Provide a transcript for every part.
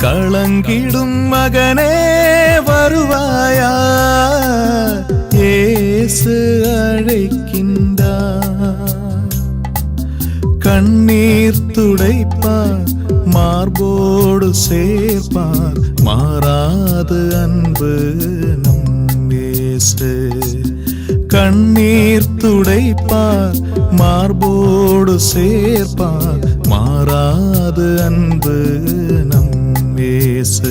கலங்கிடும் மகனே வருவாயா, இயேசு அழைக்கின்றார். கண்ணீர் துடைப்பார், மார்போடு சேர்ப்பார், மாறாது அன்பு நம் இயேசு. கண்ணீர் துடைப்பார், மார்போடு சேர்ப்பார், மாறாது அன்பு நம் இயேசு.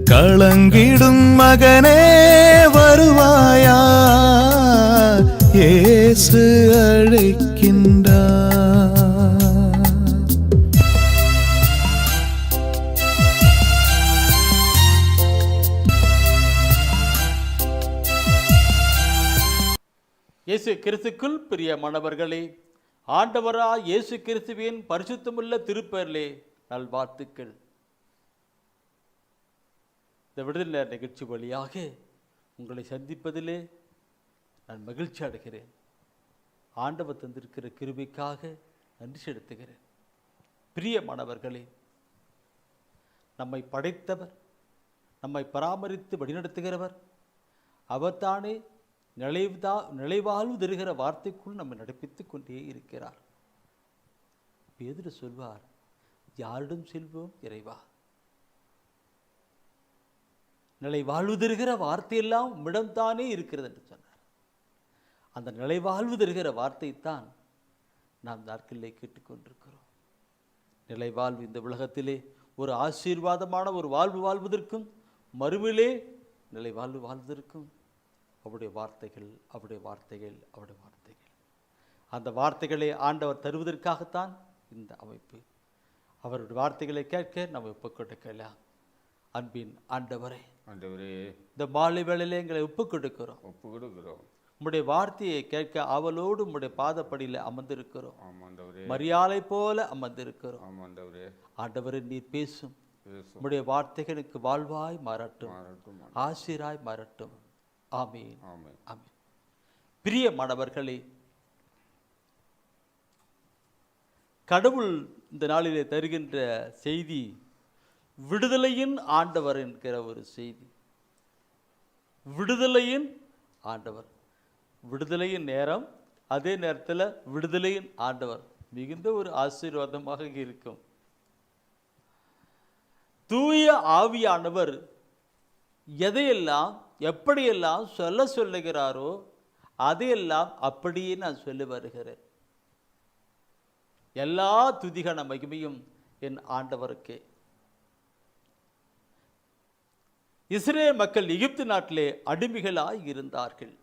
கலங்கிடும் மகனே வருவாயா, இயேசு அழைக்கின்றார். இயேசு கிறிஸ்துக்குள் பிரியமானவர்களே, ஆண்டவராய் இயேசு கிறிஸ்துவின் பரிசுத்தமுள்ள திருப்பெயரிலே நல்வாழ்த்துக்கள். இந்த விடுதலை நிகழ்ச்சி வழியாக உங்களை சந்திப்பதிலே நான் மகிழ்ச்சி அடைகிறேன். ஆண்டவர் தந்திருக்கிற கிருபைக்காக நன்றி செலுத்துகிறேன். பிரியமானவர்களே, நம்மை படைத்தவர், நம்மை பராமரித்து வழிநடத்துகிறவர் அவர்தானே நிலைவாழ்வு தருகிற வார்த்தைக்குள் நம்மை நடப்பித்துக் கொண்டே இருக்கிறார். பேதுரு சொல்வார், யாரிடம் செல்வோம் இறைவா? நிலைவாழ்வு தருகிற வார்த்தையெல்லாம் உம்மிடம்தானே இருக்கிறது என்று சொன்னார். அந்த நிலைவாழ்வு தருகிற வார்த்தைத்தான் நாம் நாட்களிலே கேட்டுக்கொண்டிருக்கிறோம். நிலைவாழ்வு இந்த உலகத்திலே ஒரு ஆசீர்வாதமான ஒரு வாழ்வு வாழ்வதற்கும், மறுமையிலே நிலைவாழ்வு வாழ்வதற்கும் அவருடைய வார்த்தைகள், அவருடைய வார்த்தைகள், அவருடைய வார்த்தைகள். அந்த வார்த்தைகளை ஆண்டவர் தருவதற்காகத்தான் இந்த அமைப்பு. அவருடைய வார்த்தைகளை கேட்க நம்ம ஒப்புக் கொடுக்கலாம். அன்பின் ஆண்டவரே, இந்த மாலை வேளையிலே எங்களை ஒப்புக் கொடுக்கிறோம். உம்முடைய வார்த்தையை கேட்க ஆவலோடு உம்முடைய பாதப்படியில் அமர்ந்திருக்கிறோம். மரியாதை போல அமர்ந்திருக்கிறோம். ஆண்டவரே, நீர் பேசும். உம்முடைய வார்த்தைகளுக்கு வாழ்வாய் மாறட்டும், ஆசிராய் மாறட்டும். ஆமென், ஆமென். பிரியமானவர்களே, கடவுள் இந்த நாளிலே தருகின்ற செய்தி விடுதலையின் ஆண்டவர் என்கிற ஒரு செய்தி. விடுதலையின் ஆண்டவர், விடுதலையின் நேரம், அதே நேரத்தில் விடுதலையின் ஆண்டவர் மிகுந்த ஒரு ஆசீர்வாதமாக இருக்கும். தூய ஆவியானவர் எதையெல்லாம் எப்படியெல்லாம் சொல்லுகிறாரோ அதையெல்லாம் அப்படியே நான் சொல்லி வருகிறேன். எல்லா துதிகான மகிமையும் என் ஆண்டவருக்கே. இஸ்ரேல் மக்கள் எகிப்து நாட்டிலே அடிமைகளாய் இருந்தார்கள்.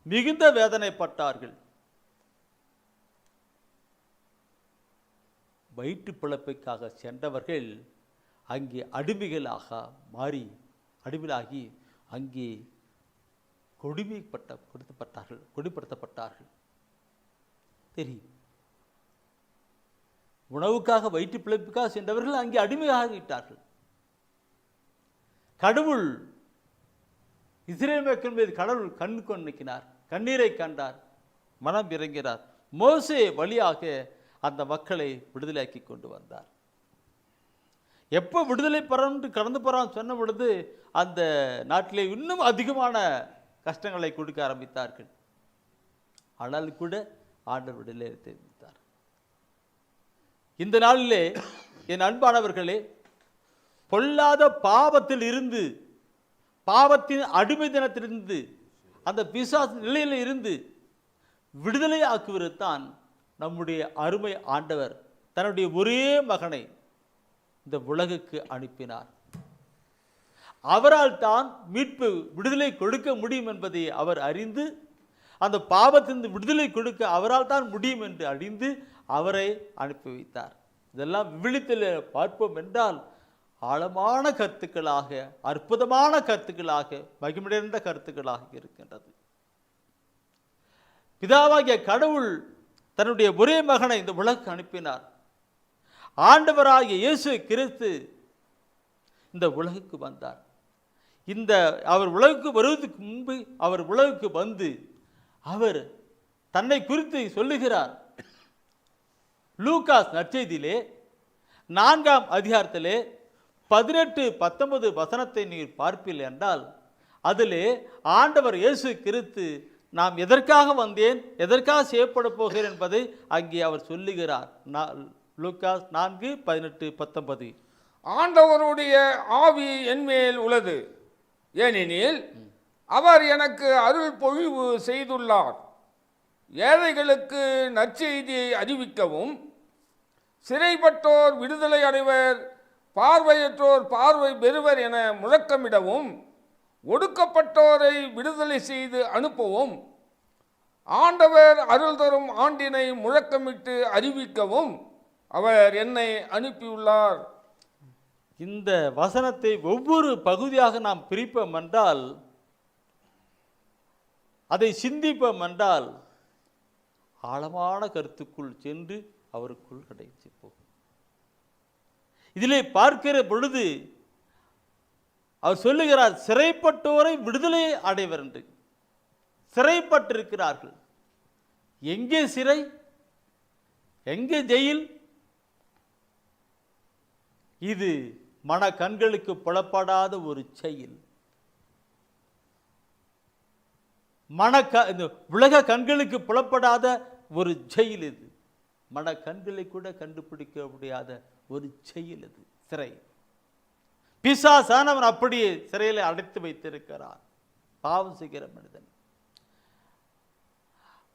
மிகுந்த வேதனைப்பட்டார்கள். வயிற்று பிழைப்புக்காக சென்றவர்கள் அங்கே அடிமைகளாகி அங்கே கொடுப்படுத்தப்பட்டார்கள். தெரியும், உணவுக்காக வயிற்று பிழைப்புக்காக சென்றவர்கள் அங்கே அடிமையாகிவிட்டார்கள். கடவுள் இஸ்ரேல் மக்கள் மீது கடவுள் கண் கொண்டிருக்கிறார், கண்ணீரை கண்டார், மனம் இறங்கினார். மோசே வழியாக அந்த மக்களை விடுதலையாக்கி கொண்டு வந்தார். எப்போ விடுதலை பெறன்று கடந்து போகிறான்னு சொன்ன பொழுது அந்த நாட்டிலே இன்னும் அதிகமான கஷ்டங்களை கொடுக்க ஆரம்பித்தார்கள். ஆனால் கூட ஆண்டவர் விடுதலை தெரிவித்தார். இந்த நாளிலே என் அன்பானவர்களே, பொல்லாத பாவத்தில் இருந்து, பாவத்தின் அடிமை தினத்திலிருந்து, அந்த பிசாசு நிலையில் இருந்து விடுதலை ஆக்குவது தான் நம்முடைய அருமை ஆண்டவர் தன்னுடைய ஒரே மகனை இந்த உலகுக்கு அனுப்பினார். அவரால் தான் மீட்பு விடுதலை கொடுக்க முடியும் என்பதை அவர் அறிந்து, அந்த பாவத்திலிருந்து விடுதலை கொடுக்க அவரால் தான் முடியும் என்று அறிந்து அவரை அனுப்பி வைத்தார். இதெல்லாம் விழித்தில் பார்ப்போம் என்றால் ஆழமான கருத்துக்களாக, அற்புதமான கருத்துக்களாக, மகிழ்ச்சியடைந்த கருத்துக்களாக இருக்கின்றது. பிதாவாகிய கடவுள் தன்னுடைய ஒரே மகனை இந்த உலகுக்கு அனுப்பினார். ஆண்டவராகிய இயேசு கிறிஸ்து இந்த உலகுக்கு வந்தார். அவர் உலகுக்கு வருவதற்கு முன்பு அவர் உலகுக்கு வந்து அவர் தன்னை குறித்து சொல்லுகிறார். லூகாஸ் நற்செய்தியிலே 4ஆம் அதிகாரத்திலே 18-19 வசனத்தை நீர் பார்ப்பீர்கள் என்றால் அதிலே ஆண்டவர் இயேசு கிறிஸ்து நாம் எதற்காக வந்தேன், எதற்காக செய்யப்பட போகிறேன் என்பதை அங்கே அவர் சொல்லுகிறார். லூக்காஸ் 4:18-19. ஆண்டவருடைய ஆவி என்மேல் உள்ளது, ஏனெனில் அவர் எனக்கு அருள் பொழிவு செய்துள்ளார். ஏழைகளுக்கு நற்செய்தியை அறிவிக்கவும், சிறைப்பட்டோர் விடுதலை அடைவர், பார்வையற்றோர் பார்வை பெறுவர் என முழக்கமிடவும், ஒடுக்கப்பட்டோரை விடுதலை செய்து அனுப்பவும், ஆண்டவர் அருள் தரும் ஆண்டினை முழக்கமிட்டு அறிவிக்கவும் அவர் என்னை அனுப்பியுள்ளார். இந்த வசனத்தை ஒவ்வொரு பகுதியாக நாம் பிரிப்போம் என்றால், அதை சிந்திப்போம் என்றால் ஆழமான கருத்துக்குள் சென்று அவருக்குள் கிடைத்து போகும். இதிலே பார்க்கிற பொழுது அவர் சொல்லுகிறார், சிறைப்பட்டோரை விடுதலை அடைவர் என்று. சிறைப்பட்டிருக்கிறார்கள். எங்கே சிறை, எங்கே ஜெயில்? இது மன கண்களுக்கு புலப்படாத ஒரு செயல். உலக கண்களுக்கு புலப்படாத ஒரு செயல் இது. மன கண்களை கூட கண்டுபிடிக்க முடியாத ஒரு செயல் இது, சிறை. பிசாசானவன் அப்படியே சிறையில் அடைத்து வைத்திருக்கிறார். பாவம் செய்கிற மனிதன்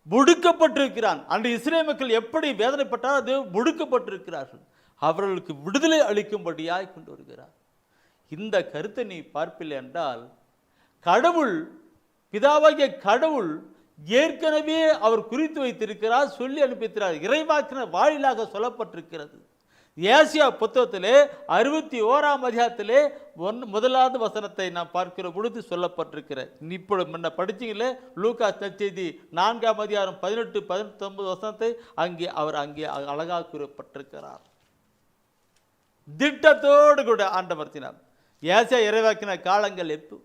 ஒடுக்கப்பட்டிருக்கிறான். அன்று இஸ்ரேல் மக்கள் எப்படி வேதனைப்பட்டால் அது ஒடுக்கப்பட்டிருக்கிறார்கள். அவர்களுக்கு விடுதலை அளிக்கும்படியாய் கொண்டு வருகிறார். இந்த கருத்தை நீ பார்ப்பில்லை என்றால், கடவுள், பிதாவாகிய கடவுள் ஏற்கனவே அவர் குறித்து வைத்திருக்கிறார், சொல்லி அனுப்பியிருக்கிறார். இறைவாக்கினர் வாயிலாக சொல்லப்பட்டிருக்கிறது. ஏசியா புத்தகத்திலே 61ஆம் அதிகாரத்திலே 1வது வசனத்தை நாம் பார்க்கிற பொழுது சொல்லப்பட்டிருக்கிற, இப்பொழுது முன்ன படிச்சீங்களே லூக்காஸ் நற்செய்தி 4ஆம் அதிகாரம் 18-19 வசனத்தை அவர் அங்கே அழகாக கூறப்பட்டிருக்கிறார். திட்டத்தோடு கூட ஆண்டவர்த்தினார். ஏசியா இறைவாக்கின காலங்கள் எப்போ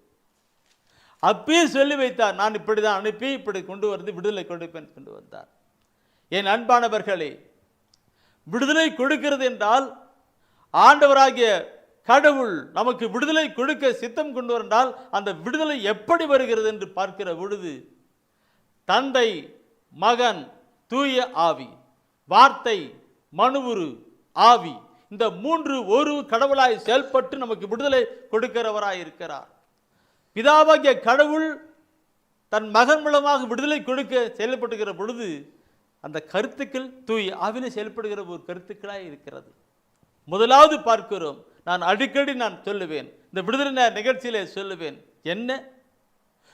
அப்பயே சொல்லி வைத்தார், நான் இப்படிதான் அனுப்பி இப்படி கொண்டு வந்து விடுதலை கொடுப்பேன் கொண்டு வந்தார். என் அன்பானவர்களே, விடுதலை கொடுக்கிறது என்றால் ஆண்டவராகிய கடவுள் நமக்கு விடுதலை கொடுக்க சித்தம் கொண்டு வந்தால் அந்த விடுதலை எப்படி வருகிறது என்று பார்க்கிற பொழுது, தந்தை, மகன், தூய ஆவி, வார்த்தை, மனுவுரு, ஆவி, இந்த 3 ஒரு கடவுளாய் செயல்பட்டு நமக்கு விடுதலை கொடுக்கிறவராய் இருக்கிறார். பிதாவாகிய கடவுள் தன் மகன் மூலமாக விடுதலை கொடுக்க செயல்படுகிற பொழுது அந்த கருத்துக்கள் தூய ஆவிலே செயல்படுகிற ஒரு கருத்துக்களாய் இருக்கிறது. முதலாவது பார்க்கிறோம், நான் அடிக்கடி சொல்லுவேன், இந்த விடுதலை நிகழ்ச்சியிலே சொல்லுவேன், என்ன?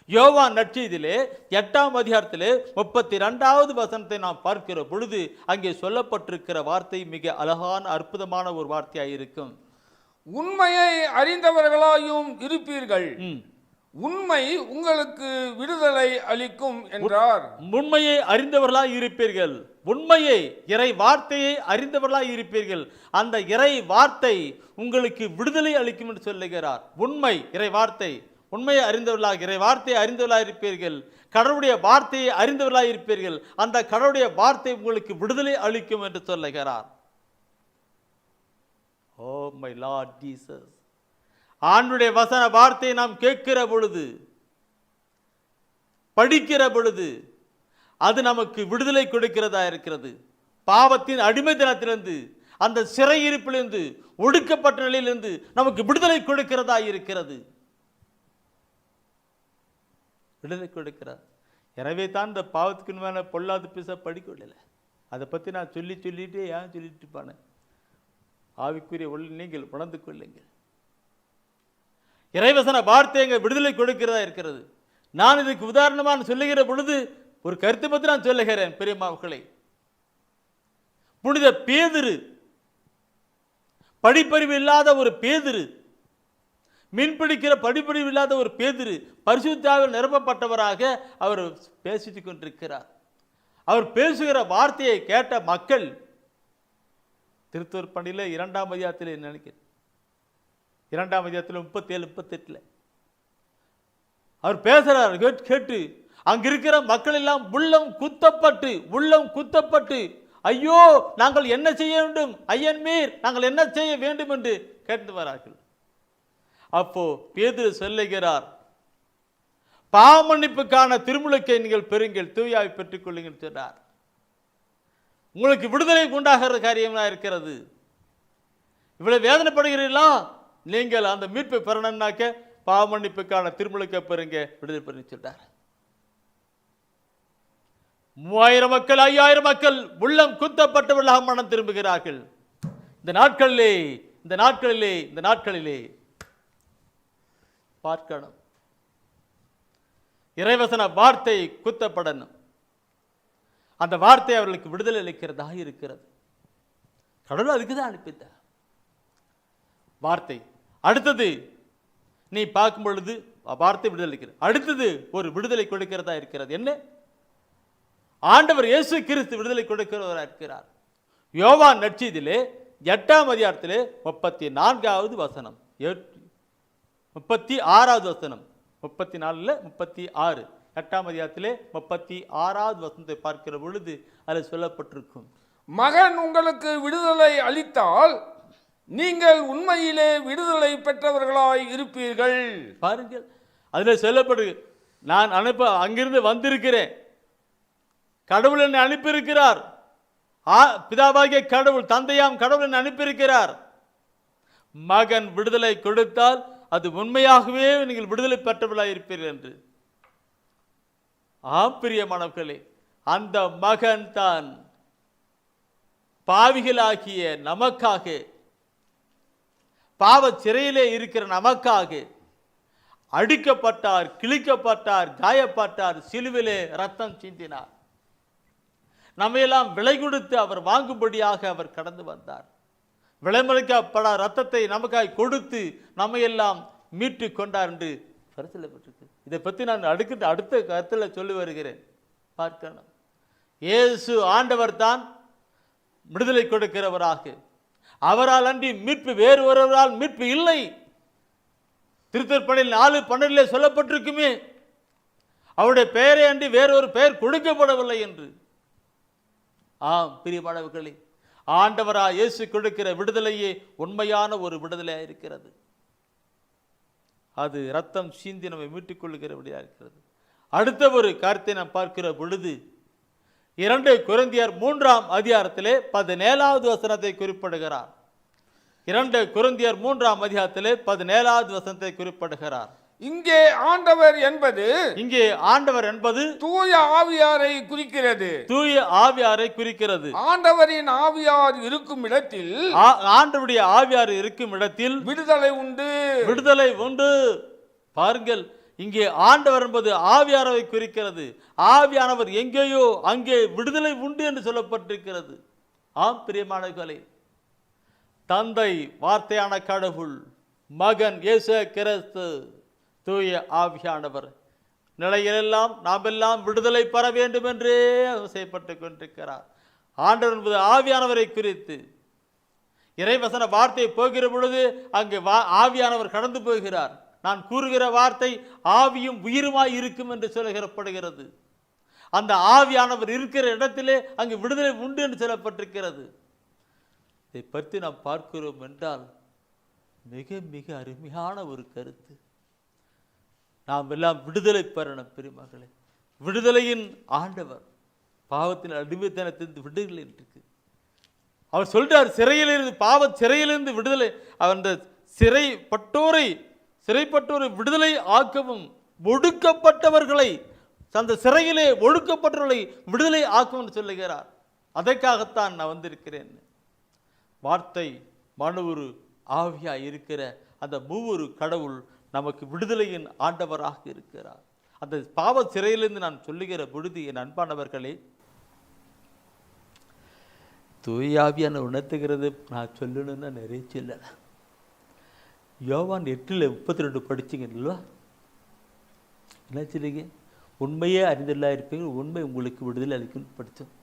யோவான் நற்செய்தியிலே 8ஆம் அதிகாரத்திலே 32வது வசனத்தை நாம் பார்க்கிற பொழுது அங்கே சொல்லப்பட்டிருக்கிற வார்த்தை மிக அழகான அற்புதமான ஒரு வார்த்தையாக இருக்கும். உண்மையை அறிந்தவர்களாயும் இருப்பீர்கள், உண்மை உங்களுக்கு விடுதலை அளிக்கும் என்றார். உண்மையை அறிந்தவர்களாய் இருப்பீர்கள், உண்மையை, இறை வார்த்தையை அறிந்தவர்களாய் இருப்பீர்கள். அந்த இறை வார்த்தை உங்களுக்கு விடுதலை அளிக்கும் என்று சொல்லுகிறார். உண்மை, இறை வார்த்தை, உண்மையை அறிந்தவர்களாக, இறை வார்த்தையை அறிந்தவர்களாக இருப்பீர்கள், கடவுளுடைய வார்த்தையை அறிந்தவர்களாக இருப்பீர்கள். அந்த கடவுளுடைய வார்த்தை உங்களுக்கு விடுதலை அளிக்கும் என்று சொல்லுகிறார். ஓ மை லார்ட் ஜீசஸ், ஆண்டுடைய வசன வார்த்தையை நாம் கேட்கிற பொழுது, படிக்கிற பொழுது அது நமக்கு விடுதலை கொடுக்கிறதா இருக்கிறது. பாவத்தின் அடிமைத்தனத்திலிருந்து, அந்த சிறையிருப்பிலிருந்து, ஒடுக்கப்பட்ட நிலையிலிருந்து நமக்கு விடுதலை கொடுக்கிறதா இருக்கிறது. விடுதலை கொடுக்கிறார். எனவே தான் இந்த பாவத்துக்கு மேலே பொல்லாது பேச படிக்கொள்ளலை. அதை பற்றி நான் சொல்லிட்டு ஏன் சொல்லிட்டு இருப்பானே. ஆவிக்குரிய நீங்கள் உணர்ந்து கொள்ளுங்கள். இறைவசன வார்த்தை எங்க விடுதலை கொடுக்கிறதா இருக்கிறது. நான் இதுக்கு உதாரணமாக சொல்லுகிற பொழுது ஒரு கருத்தை பற்றி நான் சொல்லுகிறேன். பெரியம்மாக்களை, புனித பேதுரு, படிப்பறிவு இல்லாத ஒரு பேதுரு, மீன்பிடிக்கிற படிப்பறிவு இல்லாத ஒரு பேதுரு பரிசுத்தாவில் நிரப்பப்பட்டவராக அவர் பேசிட்டு கொண்டிருக்கிறார். அவர் பேசுகிற வார்த்தையை கேட்ட மக்கள், திருத்தூர் பணியில் 2ஆம் அதிகாரத்தில் நினைக்கிறேன், 2ஆம் அதிகாரத்தில் 37-38 அவர் பேசுறார். கேட்டு அங்கிருக்கிற மக்கள் எல்லாம் உள்ளம் குத்தப்பட்டு ஐயோ நாங்கள் என்ன செய்ய வேண்டும், ஐயன் மீர் நாங்கள் என்ன செய்ய வேண்டும் என்று கேட்டு வரார்கள். அப்போ பேதுரு சொல்லுகிறார், பாவ மன்னிப்புக்கான திருமுழுக்கை நீங்கள் பெறுங்கள், தூயாவை பெற்றுக் கொள்ளுங்கள் சொன்னார். உங்களுக்கு விடுதலை உண்டாகிற காரியமாக இருக்கிறது. இவ்வளவு வேதனைப்படுகிறீர்களா, நீங்கள் அந்த மீட்பை பெறணும்னாக்க பாவ மன்னிப்புக்கான திருமுழுக்கை பெறுங்க, விடுதலை பெறுங்க சொல்றார். 3000 மக்கள் 5000 மக்கள் உள்ளம் குத்தப்பட்டவர்களாக மனம் திரும்புகிறார்கள். இந்த நாட்களிலே பார்க்கணும், இறைவசன வார்த்தை குத்தப்படணும். அந்த வார்த்தை அவர்களுக்கு விடுதலை அளிக்கிறதாக இருக்கிறது. கடவுள் அதுக்கு தான் அனுப்பித்தார் வார்த்தை. அடுத்தது நீ பார்க்கும் பொழுது வார்த்தை விடுதலை அளிக்கிறது. அடுத்தது ஒரு விடுதலை கொடுக்கிறதா இருக்கிறது. என்ன? ஆண்டவர் இயேசு கிறிஸ்து விடுதலை கொடுக்கிறவராக இருக்கிறார். யோவான் நற்செய்தியிலே 8ஆம் அதிகாரத்திலே 34வது வசனம், 36வது வசனம், 34 36, 8ஆம் அதிகாரத்திலே 36வது வசனத்தை பார்க்கிற பொழுது அதில் சொல்லப்பட்டிருக்கும், மகன் உங்களுக்கு விடுதலை அளித்தால் நீங்கள் உண்மையிலே விடுதலை பெற்றவர்களாய் இருப்பீர்கள். பாருங்கள், அதில் சொல்லப்படு, நான் அங்கிருந்து வந்திருக்கிறேன், கடவுள் என்னை அனுப்பியிருக்கிறார், பிதாவாகிய கடவுள், தந்தையாம் கடவுள் என்னை அனுப்பியிருக்கிறார். மகன் விடுதலை கொடுத்தால் அது உண்மையாகவே நீங்கள் விடுதலை பெற்றவர்களாக இருப்பீர்கள் என்று. பிரியமானவர்களே, அந்த மகன் தான் பாவிகளாகிய நமக்காக, பாவ சிறையிலே இருக்கிற நமக்காக அடிக்கப்பட்டார், கிழிக்கப்பட்டார், காயப்பட்டார், சிலுவிலே ரத்தம் சிந்தினார். நம்மையெல்லாம் விலை கொடுத்து அவர் வாங்கும்படியாக அவர் கடந்து வந்தார். விலைமதிக்கப்பட ரத்தத்தை நமக்காய் கொடுத்து நம்மையெல்லாம் மீட்டு கொண்டார் என்று சொல்லப்பட்டிருக்கு. இதை பற்றி நான் அடுத்த கருத்தில் சொல்லி வருகிறேன். பார்க்கணும், இயேசு ஆண்டவர் தான் விடுதலை கொடுக்கிறவராக, அவரால் அன்றி மீட்பு வேறு ஒருவரால் மீட்பு இல்லை. திருத்தற்பணியில் 4:12 சொல்லப்பட்டிருக்குமே, அவருடைய பெயரை அன்றி வேறொரு பெயர் கொடுக்கப்படவில்லை என்று. பிரியமானவர்களே, ஆண்டவரா இயேசு கொடுக்கிற விடுதலையே உண்மையான ஒரு விடுதலையாக இருக்கிறது. அது ரத்தம் சீந்தி நம்மை மீட்டுக் கொள்ளுகிறபடியாக இருக்கிறது. அடுத்த ஒரு கருத்தை நாம் பார்க்கிற பொழுது 2 கொரிந்தியர் 3ஆம் அதிகாரத்திலே 17வது வசனத்தை குறிப்பிடுகிறார். 2 கொரிந்தியர் 3ஆம் அதிகாரத்திலே 17வது வசனத்தை குறிப்பிடுகிறார். இங்கே ஆண்டவர் என்பது தூய ஆவியாரை குறிக்கிறது. தூய ஆவியாரை குறிக்கிறது. ஆண்டவரின் ஆவியார் இருக்கும் இடத்தில், ஆண்டவருடைய ஆவியார் இருக்கும் இடத்தில் விடுதலை உண்டு. விடுதலை உண்டு. பாருங்கள், இங்கே ஆண்டவர் என்பது ஆவியானவை குறிக்கிறது. ஆவியானவர் எங்கேயோ அங்கே விடுதலை உண்டு என்று சொல்லப்பட்டிருக்கிறது. பிரியமானவர்களே, தந்தை வார்த்தையான கடவுள், மகன் இயேசு கிறிஸ்து, தூய ஆவியானவர் நிலையிலெல்லாம் நாம் எல்லாம் விடுதலை பெற வேண்டும் என்றே செய்யப்பட்டு கொண்டிருக்கிறார். ஆண்டவர் என்பது ஆவியானவரை குறித்து. இறைவசன வார்த்தை போகிற பொழுது அங்கே ஆவியானவர் கடந்து போகிறார். நான் கூறுகிற வார்த்தை ஆவியும் உயிருமாய் இருக்கும் என்று சொல்லப்படுகிறது. அந்த ஆவியானவர் இருக்கிற இடத்திலே அங்கு விடுதலை உண்டு என்று சொல்லப்பட்டிருக்கிறது. இதை பற்றி நாம் பார்க்கிறோம் என்றால் மிக மிக அருமையான ஒரு கருத்து. நாம் எல்லாம் விடுதலை பெறணும் பெருமகளே. விடுதலையின் ஆண்டவர், பாவத்தின் அடிமைத்தனத்திலிருந்து விடுதலை இருக்கு. அவர் சொல்றார், சிறையிலிருந்து, பாவ சிறையிலிருந்து விடுதலை, அந்த சிறைப்பட்டோரை விடுதலை ஆக்கவும், ஒடுக்கப்பட்டவர்களை, அந்த சிறையிலே ஒடுக்கப்பட்டவர்களை விடுதலை ஆக்கவும் சொல்லுகிறார். அதற்காகத்தான் நான் வந்திருக்கிறேன். வார்த்தை மனுவுரு ஆவியா இருக்கிற அந்த மூவரு கடவுள் நமக்கு விடுதலையின் ஆண்டவராக இருக்கிறார். அந்த பாவ சிறையிலிருந்து நான் சொல்லுகிற பொழுது, என் அன்பானவர்களே, தூயாவியான உணர்த்துகிறது. நான் சொல்லணும்னா நிறைய சொல்லலை. யோவான் 8:32 படிச்சிங்களா? என்ன சொல்லுங்க? உண்மையே அறிந்தல்லா இருப்பீங்க, உண்மை உங்களுக்கு விடுதலை அளிக்கும் படித்தோம்.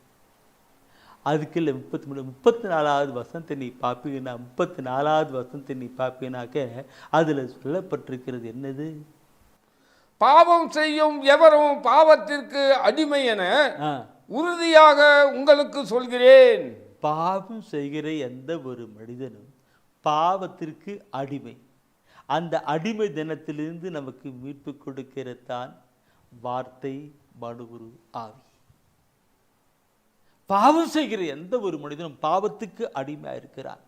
அதுக்கு இல்லை 34வது வசனத்தை நீ பார்ப்பீங்கன்னா, 34வது வசனத்தை நீ பார்ப்பீங்கன்னாக்க அதில் சொல்லப்பட்டிருக்கிறது என்னது? பாவம் செய்யும் எவரும் பாவத்திற்கு அடிமை என உறுதியாக உங்களுக்கு சொல்கிறேன். பாவம் செய்கிற எந்த ஒரு மனிதனும் பாவத்திற்கு அடிமை. அந்த அடிமை தினத்திலிருந்து நமக்கு மீட்பு கொடுக்கிறதான் வார்த்தை மனுவுரு ஆவி. பாவம் செய்கிற எந்த ஒரு மனிதனும் பாவத்துக்கு அடிமையாக இருக்கிறான்.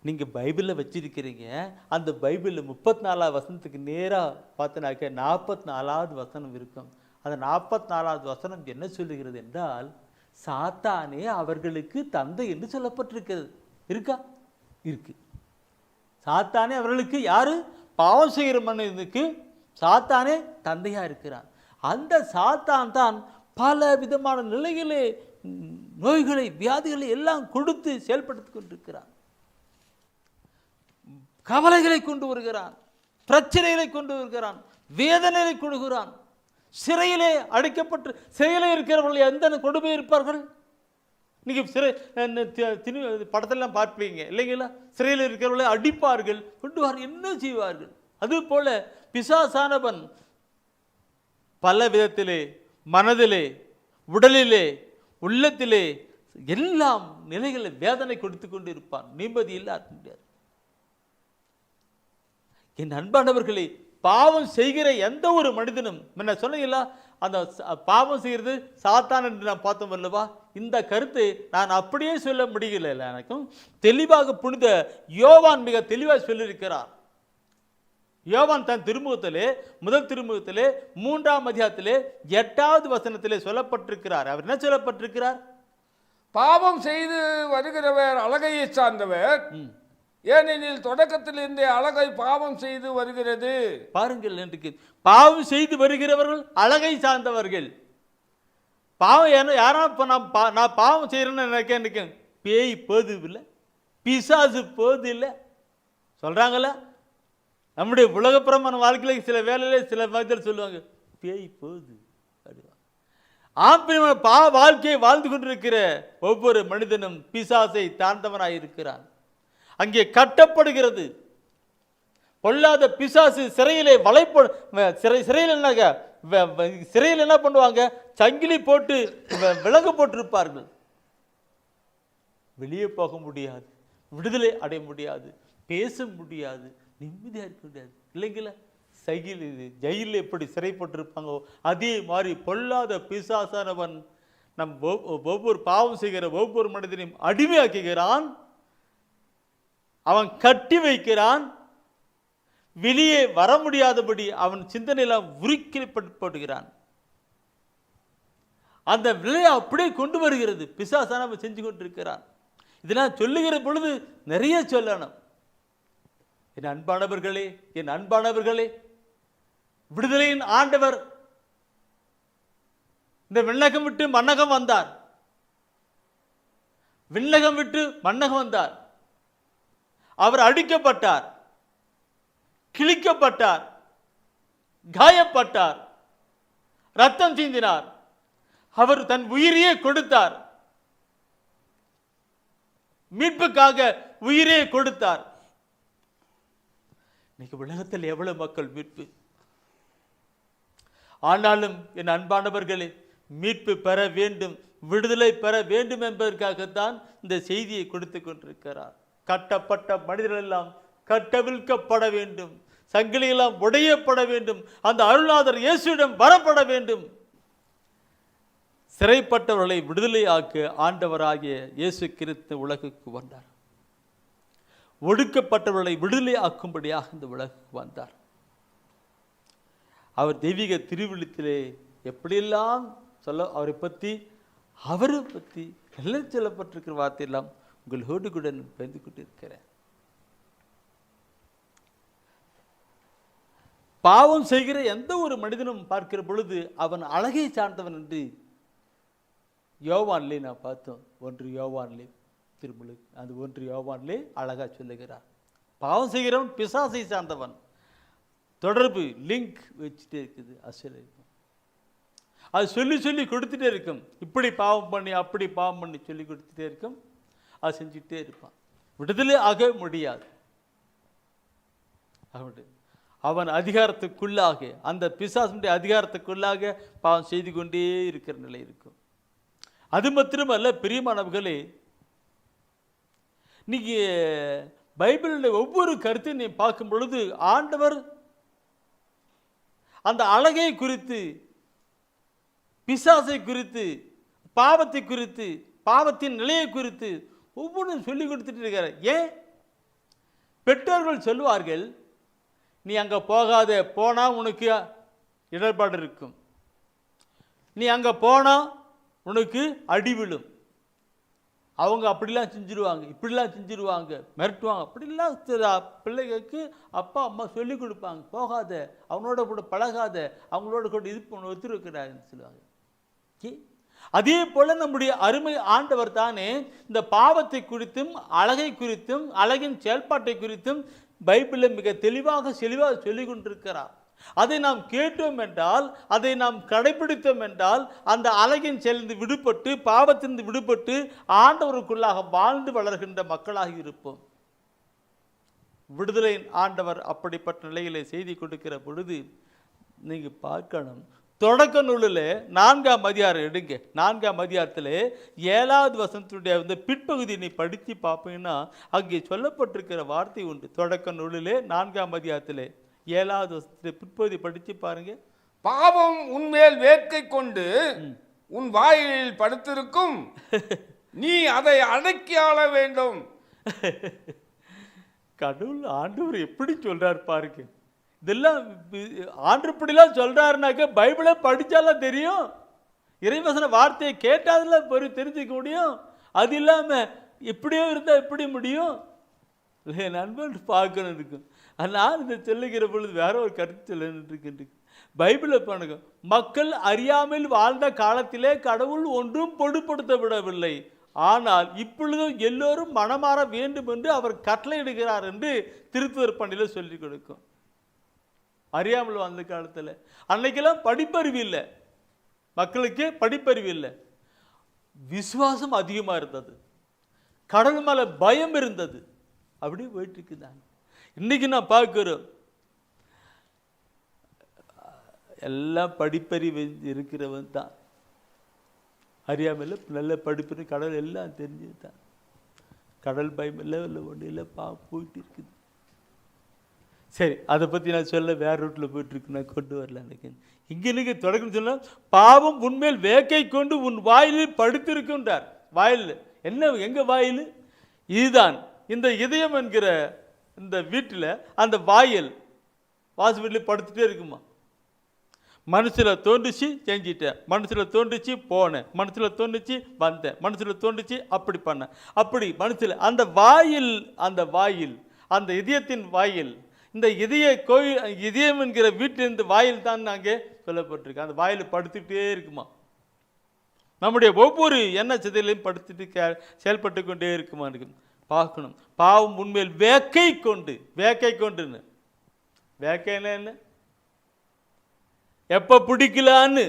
நீங்கள் பைபிளில் வச்சிருக்கிறீங்க, அந்த பைபிளில் 34வது வசனத்துக்கு நேராக பார்த்தனாக்க 44வது வசனம் இருக்கும். அந்த 44வது வசனம் என்ன சொல்லுகிறது என்றால், சாத்தானே அவர்களுக்கு தந்தை என்று சொல்லப்பட்டிருக்கிறது. இருக்கா? இருக்கு. சாத்தானே அவர்களுக்கு யாரு? பாவம் செய்கிற மனிதனுக்கு சாத்தானே தந்தையா இருக்கிறான். அந்த சாத்தான் தான் பல விதமான நிலைகளே நோய்களை வியாதிகளை எல்லாம் கொடுத்து செயல்படுத்திக் கொண்டிருக்கிறான். கவலைகளை கொண்டு வருகிறான், பிரச்சனைகளை கொண்டு வருகிறான், வேதனைகளை கொடுக்கிறான். சிறையிலே அடைக்கப்பட்டு சிறையிலே இருக்கிறவர்கள் எந்த கொடுமை இருப்பார்கள்? நீங்கள் சிறை படத்தெல்லாம் பார்ப்பீங்க இல்லைங்களா? சிறையில் இருக்கிறவர்களை அடிப்பார்கள், கொண்டு வர என்ன செய்வார்கள்? அதுபோல பிசாசானவன் பல விதத்திலே, மனதிலே, உடலிலே, உள்ளத்திலே எல்லாம் நிலைகளில் வேதனை கொடுத்து கொண்டு இருப்பான். நிம்மதி இல்லாத முடியாது. என் அன்பானவர்களே, பாவம் செய்கிற எந்த ஒரு மனிதனும், என்ன சொன்னீங்களா, அந்த பாவம் செய்கிறது சாத்தான் என்று நான் பார்த்தோம் அல்லவா? இந்த கருத்தை நான் அப்படியே சொல்ல முடியல. எனக்கும் தெளிவாக புனித யோவான் மிக தெளிவாக சொல்லியிருக்கிறார். யோவான் தன் திருமுகத்திலே, முதல் திருமுகத்திலே 3ஆம் அதிகாரத்திலே 8வது வசனத்திலே சொல்லப்பட்டிருக்கிறார். அவர் என்ன சொல்லப்பட்டிருக்கிறார்? பாவம் செய்து வருகிறவர் அழகையை சார்ந்தவர், ஏனெனில் தொடக்கத்திலிருந்தே அழகை பாவம் செய்து வருகிறது. பாருங்கள், இன்றைக்கு பாவம் செய்து வருகிறவர்கள் அழகை சார்ந்தவர்கள். பாவம் யாரா இப்போ நான் பாவம் செய்கிறேன்னு நினைக்க பேய் போது இல்லை, பிசாசு போது இல்லை சொல்கிறாங்கள. நம்முடைய உலகப்புறமான வாழ்க்கையில் சில வேலையில சில மனிதர் சொல்லுவாங்க, பேய் போது அப்படிவாங்க. வாழ்க்கையை வாழ்ந்து கொண்டிருக்கிற ஒவ்வொரு மனிதனும் பிசாசை தாழ்ந்தவனாய் இருக்கிறான். அங்கே கட்டப்படுகிறது. பொல்லாத பிசாசு சிறையிலே சிறையில் என்ன பண்ணுவாங்க? சங்கிலி போட்டு விலங்கு போட்டிருப்பார்கள். வெளியே போக முடியாது, விடுதலை அடைய முடியாது, பேச முடியாது, நிம்மதியாக இருக்க முடியாது இல்லைங்களா? ஜெயிலில் எப்படி சிறைப்பட்டிருப்பாங்களோ அதே மாதிரி பொல்லாத பிசாசானவன் நம் ஒவ்வொரு பாவம் செய்கிற ஒவ்வொரு மனிதனையும் அடிமையாக்குகிறான். அவன் கட்டி வைக்கிறான். வெளியே வர முடியாதபடி அவன் சிந்தனையெல்லாம் உருக்கிப்படுகிறான். அந்த விலையை அப்படியே கொண்டு வருகிறது பிசாசானவன் செஞ்சு கொண்டிருக்கிறான். இதெல்லாம் சொல்லுகிற பொழுது நிறைய சொல்லணும். என் அன்பானவர்களே, என் அன்பானவர்களே, விடுதலையின் ஆண்டவர் இந்த விண்ணகம் விட்டு மண்ணகம் வந்தார். விண்ணகம் விட்டு மண்ணகம் வந்தார். அவர் அடிக்கப்பட்டார், கிழிக்கப்பட்டார், காயப்பட்டார், ரத்தம் சிந்தினார். அவர் தன் உயிரையே கொடுத்தார். மீட்புக்காக உயிரே கொடுத்தார். இன்னைக்கு உலகத்தில் எவ்வளவு மக்கள் மீட்பு. ஆனாலும் என் அன்பானவர்களே, மீட்பு பெற வேண்டும், விடுதலை பெற வேண்டும் என்பதற்காகத்தான் இந்த செய்தியை கொடுத்து கொண்டிருக்கிறார். கட்டப்பட்ட மனிதர்கள் எல்லாம் கட்டவிழ்க்கப்பட வேண்டும், சங்கிலியெல்லாம் உடையப்பட வேண்டும், அந்த அருள்நாதர் இயேசுவிடம் வரப்பட வேண்டும். சிறைப்பட்டவர்களை விடுதலை ஆக்க ஆண்டவராகிய இயேசு கிறிஸ்து உலகுக்கு வந்தார். ஒடுக்கப்பட்டவர்களை விடுதலை ஆக்கும்படியாக இந்த உலகுக்கு வந்தார். அவர் தெய்வீக திருவிழித்திலே எப்படியெல்லாம் அவரை பற்றி எல்லாம் சொல்லப்பட்டிருக்கிற வார்த்தையெல்லாம் உங்களோடு கூட பயந்து கொண்டு இருக்கிறேன். பாவம் செய்கிற எந்த ஒரு மனிதனும் பார்க்கிற பொழுது அவன் அழகை சார்ந்தவன் என்று யோவான்லே நான் பார்த்தோம். 1 யோவான்லே திருமுழு அது 1 யோவான்லே அழகா சொல்லுகிறார். பாவம் செய்கிறவன் பிசாசை சார்ந்தவன். தொடர்பு லிங்க் வச்சுட்டே இருக்குது. இருக்கும் அது சொல்லி சொல்லி கொடுத்துட்டே இருக்கும். இப்படி பாவம் பண்ணி அப்படி பாவம் பண்ணி சொல்லி கொடுத்துட்டே இருக்கும். அது செஞ்சுட்டே இருப்பான். விடுதலை ஆக முடியாது. அவன் அதிகாரத்துக்குள்ளாக, அந்த பிசாசுடைய அதிகாரத்துக்குள்ளாக பாவம் செய்து கொண்டே இருக்கிற நிலை இருக்கும். அது மாத்திரமல்ல பிரியமானவர்களே, நீங்க பைபிளில் ஒவ்வொரு கருத்தையும் நீ பார்க்கும் பொழுது ஆண்டவர் அந்த அழகை குறித்து, பிசாசை குறித்து, பாவத்தை குறித்து, பாவத்தின் நிலையை குறித்து ஒவ்வொன்றும் சொல்லி கொடுத்துட்டு இருக்காரு. ஏன்? பெற்றோர்கள் சொல்லுவார்கள், நீ அங்கே போகாத, போனால் உனக்கு இடர்பாடு இருக்கும், நீ அங்கே போனால் உனக்கு அடி விழும். அவங்க அப்படிலாம் செஞ்சுருவாங்க, இப்படிலாம் செஞ்சுருவாங்க, மிரட்டுவாங்க. அப்படிலாம் பிள்ளைகளுக்கு அப்பா அம்மா சொல்லி கொடுப்பாங்க. போகாத, அவனோட கூட பழகாத, அவங்களோட கூட இது பண்ண ஒத்துருக்கிறாருன்னு சொல்லுவாங்க. அதே போல நம்முடைய அருமை ஆண்டவர் தானே இந்த பாவத்தை குறித்தும் அழகை குறித்தும் அழகின் செயல்பாட்டை குறித்தும் பைபிளில் மிக தெளிவாக சொல்லிக் கொண்டிருக்கிறார். அதை நாம் கேட்டோம் என்றால், அதை நாம் கடைபிடித்தோம் என்றால், அந்த அழகின் செயலிருந்து விடுபட்டு, பாவத்திலிருந்து விடுபட்டு ஆண்டவருக்குள்ளாக வாழ்ந்து வளர்கின்ற மக்களாக இருப்போம். விடுதலையின் ஆண்டவர் அப்படிப்பட்ட நிலையிலே செய்தி கொடுக்கிற பொழுது நீங்க பார்க்கணும். தொடக்க நூலில் 4ஆம் அதிகாரம் எடுங்க. 4ஆம் அதிகாரத்தில் 7வது வசனத்துடைய அந்த பிற்பகுதி நீ படித்து பார்ப்பீங்கன்னா அங்கே சொல்லப்பட்டிருக்கிற வார்த்தை உண்டு. தொடக்க நூலிலே 4ஆம் அதிகாரத்தில் 7வது வசனத்துடைய பிற்பகுதி படித்து பாருங்க. பாவம் உன்மேல் வேட்கை கொண்டு உன் வாயிலில் படுத்திருக்கும், நீ அதை அடக்கி ஆள வேண்டும். கடவுள் ஆண்டவர் எப்படி சொல்றார் பாருங்க. இதெல்லாம் ஆண்டு இப்படிலாம் சொல்றாருனாக்க பைபிளை படிச்சாலாம் தெரியும், இறைவசன வார்த்தையை கேட்டாதெல்லாம் தெரிஞ்சுக்க முடியும். அது இல்லாம எப்படியோ இருந்தா எப்படி முடியும்? நண்பன் பார்க்கணும் இருக்கும். ஆனால் இதை சொல்லுகிற பொழுது வேற ஒரு கருத்து சொல்லிட்டு பைபிளை பண்ணுங்க. மக்கள் அறியாமல் வாழ்ந்த காலத்திலே கடவுள் ஒன்றும் பொருட்படுத்த விடவில்லை, ஆனால் இப்பொழுதும் எல்லோரும் மனமாற வேண்டும் என்று அவர் கட்டளையிடுகிறார் என்று திருத்துவர் பண்டிகையில் சொல்லிக் கொடுக்கும். அறியாமல் வாழ்ந்த காலத்தில் அன்னைக்கெல்லாம் படிப்பறிவு இல்லை, மக்களுக்கு படிப்பறிவு இல்லை, விசுவாசம் அதிகமாக இருந்தது, கடவுள் மேலே பயம் இருந்தது. அப்படியே போயிட்டு இருக்குதாங்க. இன்னைக்கு நான் பார்க்கிறோம், எல்லாம் படிப்பறிவு இருக்கிறவன் தான், அறியாமல் நல்ல படிப்பு கடவுள் எல்லாம் தெரிஞ்சது தான். கடல் பயம் இல்லை, இல்லை ஒன்றும் இல்லை, போயிட்டு இருக்குது. சரி, அதை பற்றி நான் சொல்ல வேற ரூட்டில் போயிட்டுருக்கு, நான் கொண்டு வரல. எனக்கு இங்கே நீங்க தொடக்கணும் சொன்னால், பாவம் உன்மேல் வேக்கை கொண்டு உன் வாயிலில் படுத்திருக்கின்றார். வாயில் என்ன? எங்க வாயில்? இதுதான் இந்த இதயம் என்கிற இந்த வீட்டில் அந்த வாயில் வாசு வீட்டில் படுத்துட்டே இருக்குமா. மனசில் தோன்றுச்சு செஞ்சிட்டேன், மனசில் தோன்றுச்சு போனேன், மனசில் தோன்றுச்சு வந்தேன், மனசில் தோன்றுச்சு அப்படி பண்ணேன், அப்படி மனசில் அந்த வாயில், அந்த வாயில், அந்த இதயத்தின் வாயில், இந்த இதயம் என்கிற வீட்டிலிருந்து வாயில் தான் நாங்கள் சொல்லப்பட்டிருக்கு. அந்த வாயில் படுத்துக்கிட்டே இருக்குமா. நம்முடைய ஒவ்வொரு எண்ண சிதையிலையும் படுத்துட்டு செயல்பட்டு கொண்டே இருக்குமா இருக்கு. பார்க்கணும். பாவம் உண்மையில் வேக்கை கொண்டு, வேக்கை கொண்டுன்னு, வேக்கைன்னா என்ன? எப்ப பிடிக்கலான்னு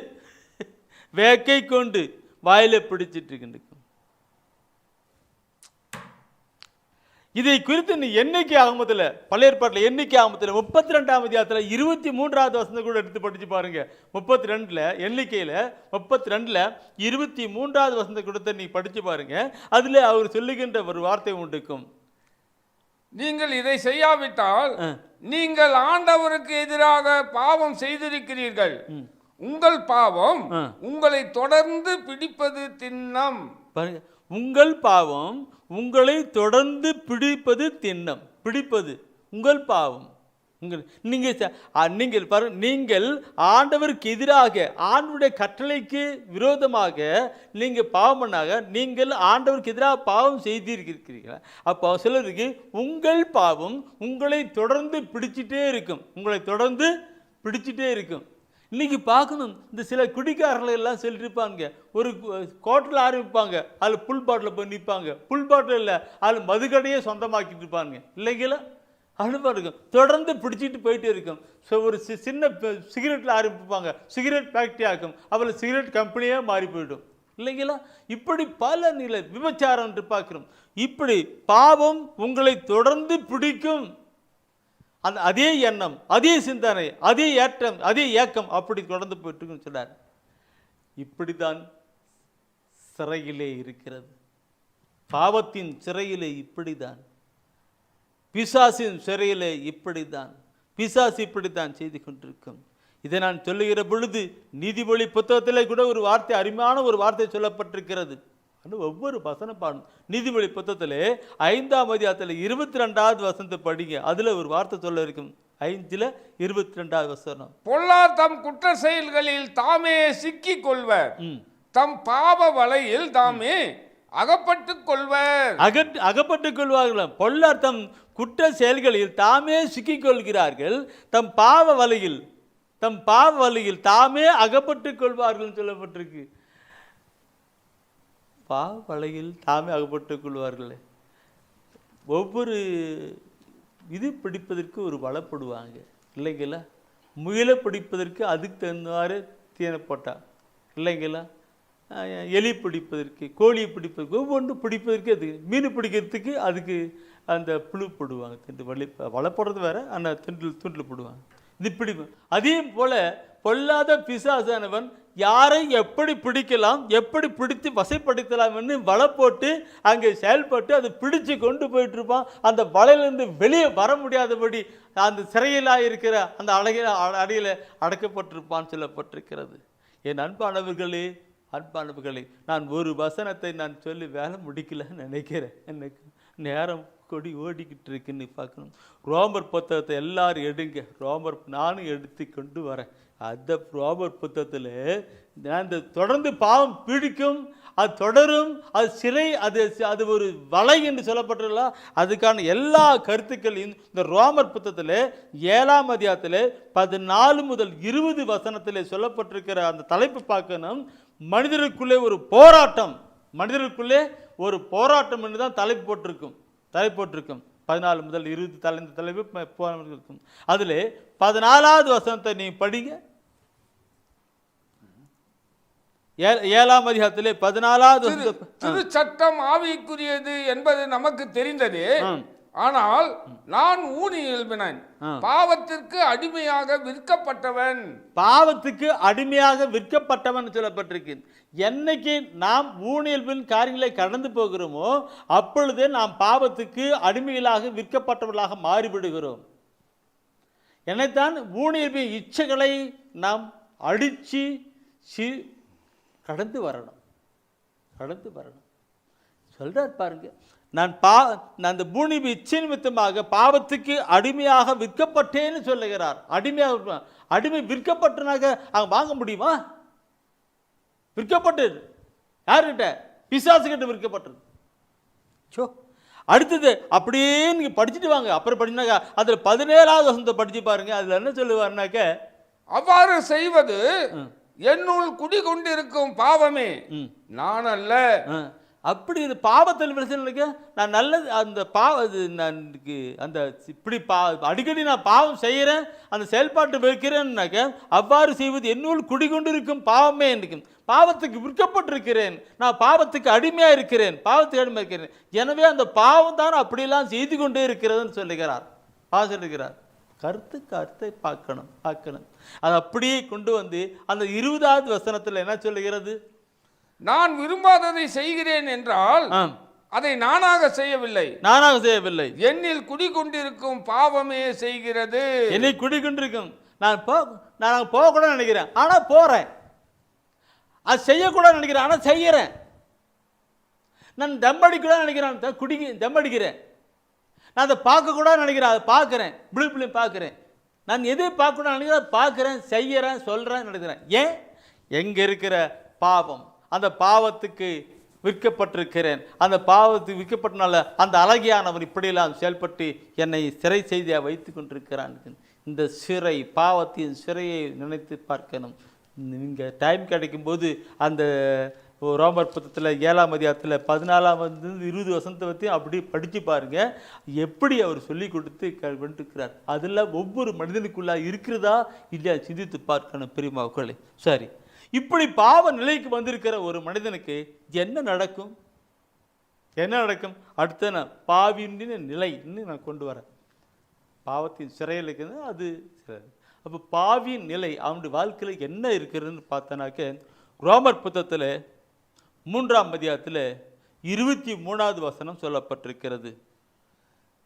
வேக்கை கொண்டு வாயில பிடிச்சிட்டு இருக்கு. இதை குறித்து நீ எண்ணிக்கை ஆகமத்தில், பழைய ஏற்பாட்டில் எண்ணிக்கை ஆகமத்தில் 32ஆம் அதிகாரத்தில் 23வது வசனம் கூட எடுத்து படிச்சு பாருங்க. 32ல் எண்ணிக்கையில் 32ல் 23வது வசனத்தை கொடுத்த நீ படிச்சு பாருங்க. அதுல அவர் சொல்லுகின்ற ஒரு வார்த்தை உண்டுக்கும், நீங்கள் இதை செய்யாவிட்டால் நீங்கள் ஆண்டவருக்கு எதிராக பாவம் செய்திருக்கிறீர்கள், உங்கள் பாவம் உங்களை தொடர்ந்து பிடிப்பது திண்ணம். பாருங்க, உங்கள் பாவம் உங்களை தொடர்ந்து பிடிப்பது திண்ணம். பிடிப்பது உங்கள் பாவம். நீங்கள் ஆண்டவருக்கு எதிராக, ஆண்டவருடைய கட்டளைக்கு விரோதமாக நீங்க பாவம் பண்ணாக, நீங்கள் ஆண்டவருக்கு எதிராக பாவம் செய்திருக்கிறீர்கள். அப்போ சிலருக்கு உங்கள் பாவம் உங்களை தொடர்ந்து பிடிச்சிட்டே இருக்கும், உங்களை தொடர்ந்து பிடிச்சிட்டே இருக்கும். இன்னைக்கு பார்க்கணும், இந்த சில குடிக்காரர்கள் எல்லாம் சொல்லிருப்பாங்க, ஒரு கோட்டில் ஆரம்பிப்பாங்க, அதில் புல் பாட்டில் போய் நிற்பாங்க, புல் பாட்டில் இல்லை அதில் மதுக்கடையே சொந்தமாக்கிட்டு இருப்பாங்க இல்லைங்களா. அனுபவம் இருக்கும், தொடர்ந்து பிடிச்சிட்டு போயிட்டே இருக்கும். ஸோ ஒரு சின்ன சிகரெட்டில் ஆரம்பிப்பாங்க, சிகரெட் ஃபேக்ட்ரி ஆக்கும், அவள் சிகரெட் கம்பெனியே மாறி போயிடும் இல்லைங்களா. இப்படி பல நிலை விபச்சாரம் என்று பார்க்கிறோம். இப்படி பாவம் உங்களை தொடர்ந்து பிடிக்கும். அந்த அதே எண்ணம், அதே சிந்தனை, அதே ஏற்றம், அதே ஏக்கம் அப்படி தொடர்ந்து போயிட்டு சொன்னார். இப்படித்தான் சிறையிலே இருக்கிறது. பாவத்தின் சிறையிலே இப்படிதான், பிசாசின் சிறையிலே இப்படிதான், பிசாசு இப்படித்தான் செய்து கொண்டிருக்கும். இதை நான் சொல்லுகிற பொழுது நீதிமொழி புத்தகத்திலே கூட ஒரு வார்த்தை, அருமையான ஒரு வார்த்தை சொல்லப்பட்டிருக்கிறது. ஒவ்வொரு வசனம் பாடும். நீதிமொழி புத்தகத்திலே 5ஆம் அதிகாரத்தில் 22வது வசனத்தை படிங்க. அதுல ஒரு வார்த்தை சொல்ல இருக்கும். 5ல் 22வது வசனம். பொல்லார் தம் குற்ற செயல்களில் தாமே சிக்கிக் கொள்வர், தம் பாவ வலையில் தாமே அகப்பட்டுக் கொள்வர். அகப்பட்டுக் கொள்வார்கள். பொல்லார் தம் குற்ற செயல்களில் தாமே சிக்கிக் கொள்கிறார்கள், தம் பாவ வலையில் தாமே அகப்பட்டுக் கொள்வார்கள் சொல்லப்பட்டிருக்கு. பாவ வலையில் தாமே அகப்பட்டுக் கொள்வார்களே. ஒவ்வொரு இது பிடிப்பதற்கு ஒரு வலைப்படுவாங்க இல்லைங்களா? முயலை பிடிப்பதற்கு அதுக்கு தகுந்தவாறு தீனை போட்டான் இல்லைங்களா? எலி பிடிப்பதற்கு, கோழியை பிடிப்பதற்கு, ஒவ்வொன்றும் பிடிப்பதற்கு, அது மீன் பிடிக்கிறதுக்கு அதுக்கு அந்த புழு போடுவாங்க. திண்டு வலை போடுறது வேற, அந்த துண்டில் போடுவாங்க. இது பிடிக்கும். அதே போல பொல்லாத பிசாசானவன் யாரை எப்படி பிடிக்கலாம், எப்படி பிடித்து வசைப்படுத்தலாம் என்று வலை போட்டு அங்கே செயல்பட்டு அதை பிடிச்சு கொண்டு போயிட்டு இருப்பான். அந்த வலையிலிருந்து வெளியே வர முடியாதபடி அந்த சிறையிலாக இருக்கிற அந்த அடையில் அடைக்கப்பட்டிருப்பான் சொல்லப்பட்டிருக்கிறது. என் அன்பானவர்களே, நான் ஒரு வசனத்தை நான் சொல்லி வேலை முடிக்கலன்னு நினைக்கிறேன். எனக்கு நேரம் கொடி ஓடிக்கிட்டு இருக்குன்னு பார்க்கணும். ரோமர் புத்தகத்தை எல்லாரும் எடுங்க. ரோமர் நானும் எடுத்து கொண்டு வரேன். அந்த ரோமர் புத்தகத்தில் அந்த தொடர்ந்து பாவம் பிடிக்கும், அது தொடரும், அது சிறை, அது ஒரு வலை என்று சொல்லப்பட்டுள்ள அதுக்கான எல்லா கருத்துக்களையும் இந்த ரோமர் புத்தகத்தில் 7ஆம் அதிகாரத்தில் 14 முதல் 20 வசனத்தில் சொல்லப்பட்டிருக்கிற அந்த தலைப்பு பார்க்கணும். மனிதருக்குள்ளே ஒரு போராட்டம், என்று தான் தலைப்பு போட்டிருக்கும். 14 முதல் 20 தலைப்பு இருக்கும். அதில் 14வது வசனத்தை நீ படிங்க. 7ஆம் அதிகாரத்திலே 14வது வசனம். திரு சட்டம் ஆவிக்குரியது என்பது நமக்கு தெரிந்தது. ஆனால் நான் ஊனியல்பினன், பாவத்திற்கு அடிமையாக விற்கப்பட்டவன் சொல்லப்பட்டிருக்கு. என்னைக்கு நாம் ஊனியல்பின் காரியங்களை கடந்து போகிறோமோ அப்பொழுதே நாம் பாவத்துக்கு அடிமைகளாக விற்கப்பட்டவர்களாக மாறிவிடுகிறோம். என்னைத்தான் ஊனியல்பின் இச்சைகளை நாம் அடித்து கடந்து வரணும். சொல்றார் பாருங்க, நான் அந்த பூமி இச்சை நிமித்தமாக பாவத்துக்கு அடிமையாக விற்கப்பட்டேன்னு சொல்லுகிறார். அடிமை விற்கப்பட்டனாக அவங்க வாங்க முடியுமா? விற்கப்பட்டது யாருக்கிட்ட? பிசாசுகிட்ட விற்கப்பட்டது. அடுத்தது அப்படியே நீங்க படிச்சுட்டு வாங்க. அப்புறம் படிச்சாக்கா அதுல 17வது வசனத்தை படிச்சு பாருங்க. அதுல என்ன சொல்லுவாருனாக்க, அவ்வாறு செய்வது என்னுள் குடிகொண்டிருக்கும் பாவமே, நான் அல்ல. அப்படி இது பாவத்தில் விளைச்சலுக்கு நான் நல்லது அந்த அந்த இப்படி அடிக்கடி நான் பாவம் செய்கிறேன், அந்த செயல்பாட்டு வைக்கிறேன்னாக்க அவ்வாறு செய்வது என்னுள் குடிகொண்டிருக்கும் பாவமே. இருக்கும் பாவத்துக்கு விற்கப்பட்டிருக்கிறேன், நான் பாவத்துக்கு அடிமையாக இருக்கிறேன், எனவே அந்த பாவம் தான் அப்படியெல்லாம் செய்து கொண்டே இருக்கிறதுன்னு சொல்லுகிறார். சொல்லுகிறார். கருத்தை பார்க்கணும். அதை அப்படியே கொண்டு வந்து அந்த 20வது வசனத்தில் என்ன சொல்லுகிறது? நான் விரும்பாததை செய்கிறேன் என்றால் அதை நானாக செய்யவில்லை, என்னில் குடிகொண்டிருக்கும் பாவமே செய்கிறது. என்னை குடிகொண்டிருக்கும். நான் போகக்கூட நினைக்கிறேன், ஆனா போறேன். அது செய்யக்கூட நினைக்கிறேன், ஆனா செய்யறேன். நான் தம்படிக்கூட நினைக்கிறேன், தம்படிக்கிறேன். நான் அதை பார்க்கக்கூட நினைக்கிறேன், அதை பார்க்குறேன், பிள்ளை பார்க்குறேன். நான் எதை பார்க்கக்கூட நினைக்கிறேன், பார்க்குறேன், செய்யறேன், சொல்றேன், நினைக்கிறேன். ஏன்? எங்க இருக்கிற பாவம், அந்த பாவத்துக்கு விற்கப்பட்டிருக்கிறேன். அந்த பாவத்துக்கு விற்கப்பட்டனால அந்த அழகியானவன் இப்படியெல்லாம் செயல்பட்டு என்னை சிறை செய்தியாக வைத்து கொண்டிருக்கிறான். இந்த சிறை, பாவத்தின் சிறையை நினைத்து பார்க்கணும். நீங்கள் டைம் கிடைக்கும்போது அந்த ரோமர் புத்தகத்தில் 7ஆம் அதிகாரத்தில் 14 20 வசனத்தை பற்றி அப்படி படித்து பாருங்கள். எப்படி அவர் சொல்லி கொடுத்து கொண்டிருக்கிறார். அதில் ஒவ்வொரு மனிதனுக்குள்ளே இருக்கிறதா இல்லையா சிந்தித்து பார்க்கணும் பெரியமாக்களே. சரி, இப்படி பாவ நிலைக்கு வந்திருக்கிற ஒரு மனிதனுக்கு என்ன நடக்கும்? அடுத்த நான் பாவின் நிலைன்னு நான் கொண்டு வரேன். பாவத்தின் சிறையில் இருக்குது அது. அப்போ பாவியின் நிலை அவனுடைய வாழ்க்கையில் என்ன இருக்கிறதுன்னு பார்த்தனாக்க ரோமர் புத்தகத்தில் 3ஆம் அதிகாரத்தில் 23வது வசனம் சொல்லப்பட்டிருக்கிறது.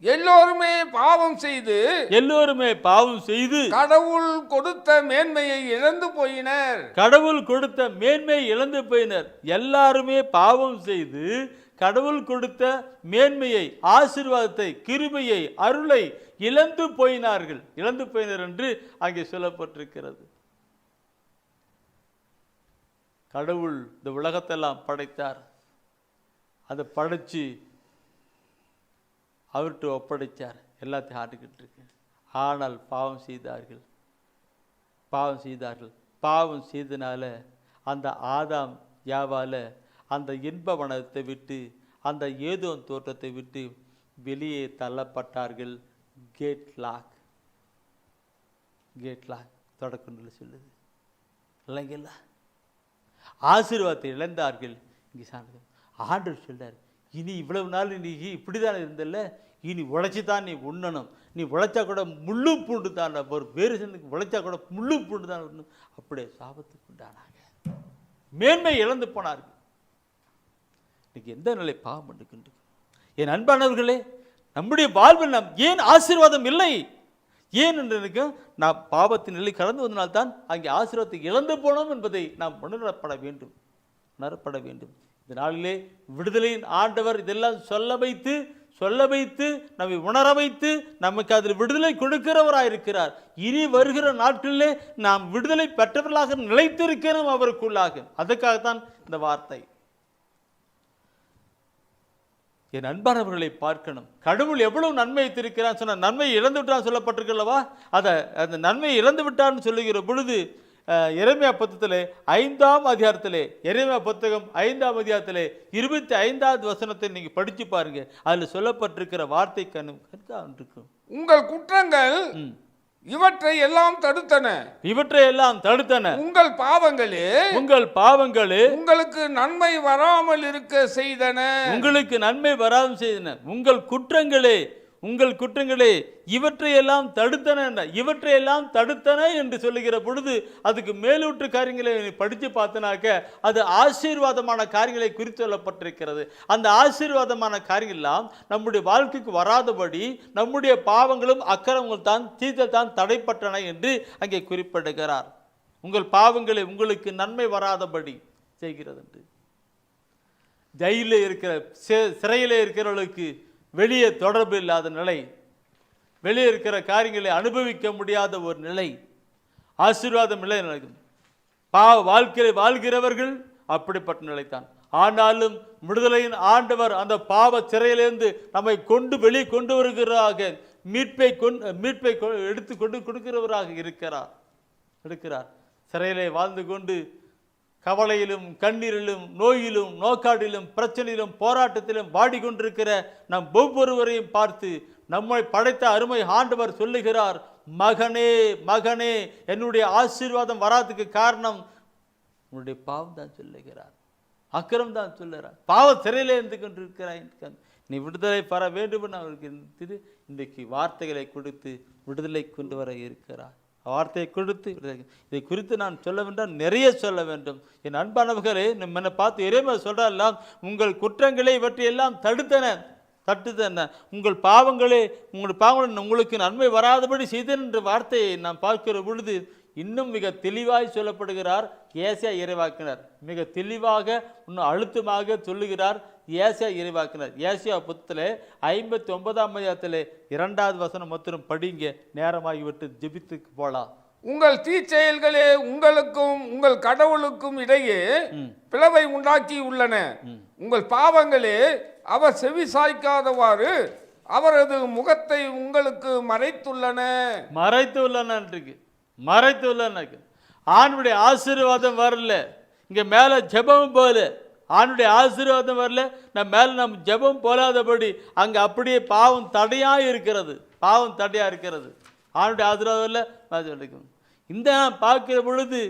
எல்லோருமே பாவம் செய்து எல்லோருமே பாவம் செய்து கடவுள் கொடுத்த மேன்மையை இழந்து போயினர். கடவுள் கொடுத்த மேன்மையை இழந்து போயினர். எல்லாருமே பாவம் செய்து கடவுள் கொடுத்த மேன்மையை, ஆசீர்வாதத்தை, கிருபையை, அருளை இழந்து போயினார்கள். இழந்து போயினர் என்று அங்கே சொல்லப்பட்டிருக்கிறது. கடவுள் இந்த உலகத்தெல்லாம் படைத்தார். அதை படைச்சு அவர்கிட்ட ஒப்படைச்சார். எல்லாத்தையும் ஆட்டுக்கிட்டு இருக்கு. ஆனால் பாவம் செய்தார்கள். பாவம் செய்தனால அந்த ஆதாம் யாவால அந்த இன்ப வனத்தை விட்டு, அந்த ஏதோம் தோட்டத்தை விட்டு வெளியே தள்ளப்பட்டார்கள். கேட் லாக் தொடக்கொண்டு சொல்லுது இல்லைங்கள. ஆசீர்வாதத்தை இழந்தார்கள். இங்கே சார்ந்த ஆண்டவர் சொல்றார், இனி இவ்வளவு நாள் நீ இப்படிதான் இருந்தல்ல, இனி உழைச்சி தான் நீ உண்ணணும். நீ உழைச்சா கூட முள்ளு பூண்டு தான், ஒரு வேறு சின்னக்கு உழைச்சா கூட முள்ளு பூண்டு தான் உண்ணணும். அப்படியே சாபத்துக்கு உண்டானாங்க. மேன்மை இழந்து போனார்கள். இன்னைக்கு எந்த நிலை பாவம் பண்ணுகின்ற என் அன்பானவர்களே, நம்முடைய வாழ்வில் நாம் ஏன் ஆசீர்வாதம் இல்லை? ஏன் என்று நினைக்கும் நாம் பாவத்தின் நிலை கடந்து வந்தனால்தான் அங்கே ஆசீர்வாதத்தை இழந்து போனோம் என்பதை நாம் உணரப்பட வேண்டும். இந்த நாளிலே விடுதலையின் ஆண்டவர் இதெல்லாம் சொல்ல வைத்து நம்மை உணர வைத்து நமக்கு அதில் விடுதலை கொடுக்கிறவராயிருக்கிறார். இனி வருகிற நாட்களிலே நாம் விடுதலை பெற்றவர்களாக நிலைத்திருக்கிறோம் அவருக்குள்ளாக. அதுக்காகத்தான் இந்த வார்த்தை. என் அன்பானவர்களை பார்க்கணும். கடவுள் எவ்வளவு நன்மை திருக்கிறான் சொன்ன, நன்மை இழந்து விட்டான் சொல்லப்பட்டிருக்கல்லவா? அந்த நன்மையை இழந்து விட்டான்னு சொல்லுகிற பொழுது எரேமியா புத்தகத்திலே 5ஆம் அதிகாரத்திலே, எரேமியா புத்தகம் 5ஆம் அதிகாரத்திலே 25வது வசனத்தை நீங்க படிச்சு பாருங்க. அதுல சொல்லப்பட்டிருக்கிற வார்த்தை இருக்கும். உங்கள் குற்றங்கள் இவற்றை எல்லாம் தடுத்தன. உங்கள் பாவங்களே உங்களுக்கு நன்மை வராமல் இருக்க செய்தன. உங்கள் குற்றங்களே இவற்றையெல்லாம் தடுத்தன என்று சொல்லுகிற பொழுது அதுக்கு மேலூற்று காரியங்களை படித்து பார்த்தனாக்க அது ஆசீர்வாதமான காரியங்களை குறித்து சொல்லப்பட்டிருக்கிறது. அந்த ஆசீர்வாதமான காரியங்கள் எல்லாம் நம்முடைய வாழ்க்கைக்கு வராதபடி நம்முடைய பாவங்களும் அக்கிரமங்கள் தான் தீர்த்தல் தான் தடைப்பட்டன என்று அங்கே குறிப்பிடுகிறார். உங்கள் பாவங்களை உங்களுக்கு நன்மை வராதபடி செய்கிறது என்று. ஜெயிலே இருக்கிற, சிறையிலே இருக்கிறவர்களுக்கு வெளியே தொடர்பு இல்லாத நிலை, வெளியே இருக்கிற காரியங்களை அனுபவிக்க முடியாத ஒரு நிலை, ஆசீர்வாதம் இல்லை நடக்கும். வாழ்க்கையை வாழ்கிறவர்கள் அப்படிப்பட்ட நிலைத்தான். ஆனாலும் விடுதலையின் ஆண்டவர் அந்த பாவ சிறையிலிருந்து நம்மை வெளியே கொண்டு வருகிறாக, மீட்பை எடுத்து கொண்டு கொடுக்கிறவராக இருக்கிறார். சிறையிலே வாழ்ந்து கொண்டு கவலையிலும் கண்ணீரிலும் நோயிலும் நோக்காடிலும் பிரச்சனையிலும் போராட்டத்திலும் வாடிக்கொண்டிருக்கிற நம் ஒவ்வொருவரையும் பார்த்து நம்மை படைத்த அருமை ஆண்டவர் சொல்லுகிறார், மகனே என்னுடைய ஆசீர்வாதம் வராதுக்கு காரணம் உன்னுடைய பாவம் தான் சொல்லுகிறார், அக்கிரம் தான் சொல்லுகிறார். பாவ சிறையிலே இருந்து கொண்டிருக்கிறாய், நீ விடுதலை பெற வேண்டும் என்று அவருக்கு இன்றைக்கு வார்த்தைகளை கொடுத்து விடுதலை கொண்டு வர இருக்கிறார். வார்த்தையை கொடுத்து இதை குறித்து நான் சொல்ல வேண்டாம், நிறைய சொல்ல வேண்டும். என் அன்பானவர்களே, என்னை பார்த்து எரேமியா சொல்றார், உங்கள் குற்றங்களை இவற்றையெல்லாம் தடுத்தன. உங்கள் பாவங்களே உங்களுக்கு நன்மை வராதபடி செய்தேன் என்ற வார்த்தையை நாம் பார்க்கிற பொழுது இன்னும் மிக தெளிவாய் சொல்லப்படுகிறார் ஏசாயா இறைவாக்கினர். மிக தெளிவாக இன்னும் அழுத்தமாக சொல்லுகிறார் ஏசாயா இறைவாக்கினர். ஏசாயா புத்தகத்திலே 59ஆம் அதிகாரத்திலே 2வது வசனம் மாத்திரம் படிங்க, நேரமாகிவிட்டு ஜெபித்துக்கு போலாம். உங்கள் தீச்செயல்களே உங்களுக்கும் உங்கள் கடவுளுக்கும் இடையே பிளவை உண்டாக்கி உள்ளன. உங்கள் பாவங்களே அவர் செவி சாய்க்காதவாறு அவரது முகத்தை உங்களுக்கு மறைத்துள்ளன. ஆணுடைய ஆசீர்வாதம் வரல, இங்க மேல ஜெபம் போல ஆணுடைய ஆசீர்வாதம் வரல, நம்ம ஜெபம் போலாதபடி அங்க அப்படியே பாவம் தடையா இருக்கிறது. ஆணுடைய ஆசீர்வாதம் இல்லை. இந்த பார்க்கிற பொழுது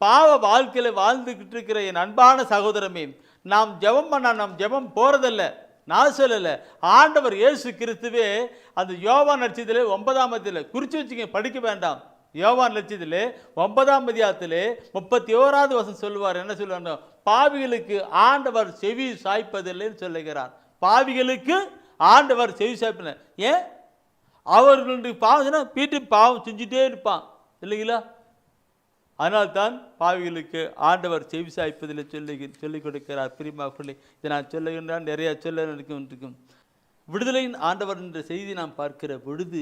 பாவ வாழ்க்கையில வாழ்ந்துகிட்டு இருக்கிற என் அன்பான சகோதரமே, நாம் ஜெபம் போறதில்லை, நான் சொல்லல. ஆண்டவர் இயேசு கிறிஸ்துவே அந்த யோவான் நற்செய்தியிலே 9ஆம் அதிகாரத்திலே குறிச்சு வச்சுக்க, படிக்க வேண்டாம். யோவான் நற்செய்தியிலே 9ஆம் அதிகாரத்திலே 31வது வசனம் சொல்லுவார். என்ன சொல்லுவார்? பாவிகளுக்கு ஆண்டவர் செவி சாய்ப்பதில்லைன்னு சொல்லுகிறார். பாவிகளுக்கு ஆண்டவர் செவி சாய்ப்பதில்லை. ஏன்? அவர்களுடைய பாவம்னா வீட்டு பாவம் செஞ்சுட்டே இருப்பான் இல்லைங்களா? அதனால்தான் பாவிகளுக்கு ஆண்டவர் செவி சாய்ப்பதில் சொல்லிக் கொடுக்கிறார். பிரியமானவர்களே, இதை நான் சொல்லுகின்றான், நிறைய சொல்ல இருக்கும். விடுதலையின் ஆண்டவர் என்ற செய்தி நாம் பார்க்கிற பொழுது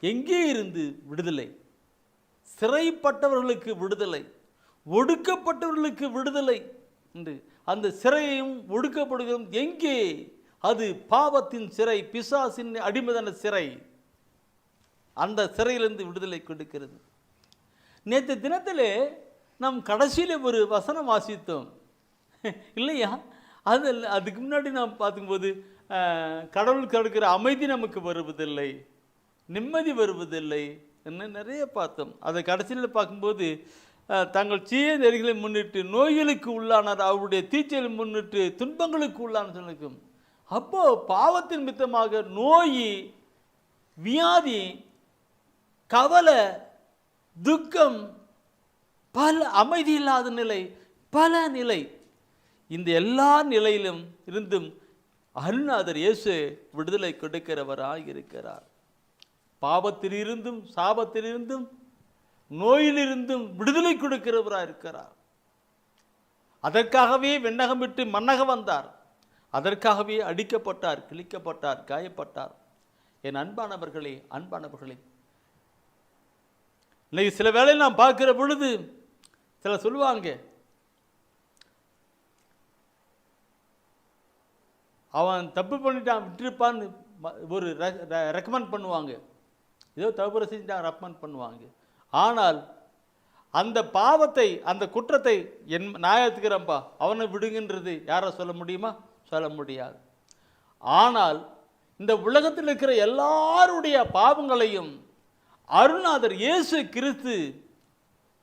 எங்கே இருந்து விடுதலை? சிறைப்பட்டவர்களுக்கு விடுதலை, ஒடுக்கப்பட்டவர்களுக்கு விடுதலை என்று. அந்த சிறையையும் ஒடுக்கப்படுகிறோம் எங்கே? அது பாவத்தின் சிறை, பிசாசின் அடிமைதான சிறை. அந்த சிறையிலிருந்து விடுதலை கொடுக்கிறது. நேற்று தினத்திலே நாம் கடைசியில் ஒரு வசனம் வாசித்தோம் இல்லையா? அதுக்கு முன்னாடி நாம் பார்க்கும்போது கடவுள் கொடுக்கிற அமைதி நமக்கு வருவதில்லை, நிம்மதி வருவதில்லை என்ன நிறைய பார்த்தோம். அதை கடைசியில் பார்க்கும்போது தங்கள் தீய நெறிகளை முன்னிட்டு நோய்களுக்கு உள்ளானார், அவருடைய தீச்சலை முன்னிட்டு துன்பங்களுக்கு உள்ளான சொல்லிக்கும். அப்போ பாவத்தின் மித்தமாக நோய், வியாதி, கவலை, துக்கம், பல அமைதி இல்லாத நிலை, பல நிலை, இந்த எல்லா நிலையிலும் இருந்தும் அருள்நாதர் இயேசு விடுதலை கொடுக்கிறவராக இருக்கிறார். பாவத்திலிருந்தும் சாபத்திலிருந்தும் நோயிலிருந்தும் விடுதலை கொடுக்கிறவராக இருக்கிறார். அதற்காகவே விண்ணகம் விட்டு மன்னகம் வந்தார். அதற்காகவே அடிக்கப்பட்டார், கிழிக்கப்பட்டார், காயப்பட்டார். என் அன்பானவர்களே, இன்னைக்கு சில வேளையில் நாம் பார்க்கிற பொழுது சில சொல்லுவாங்க, அவன் தப்பு பண்ணிட்டான் விட்டுருப்பான்னு ஒரு ரெக்கமெண்ட் பண்ணுவாங்க. ஏதோ தவறு செஞ்சுட்டான் ரெக்கமெண்ட் பண்ணுவாங்க. ஆனால் அந்த பாவத்தை, அந்த குற்றத்தை நான் ஏற்றுக்கிறேன்ப்பா அவனை விடுகின்றது யாரை சொல்ல முடியுமா? சொல்ல முடியாது. ஆனால் இந்த உலகத்தில் இருக்கிற எல்லாருடைய பாவங்களையும் அருள்நாதர் இயேசு கிறிஸ்து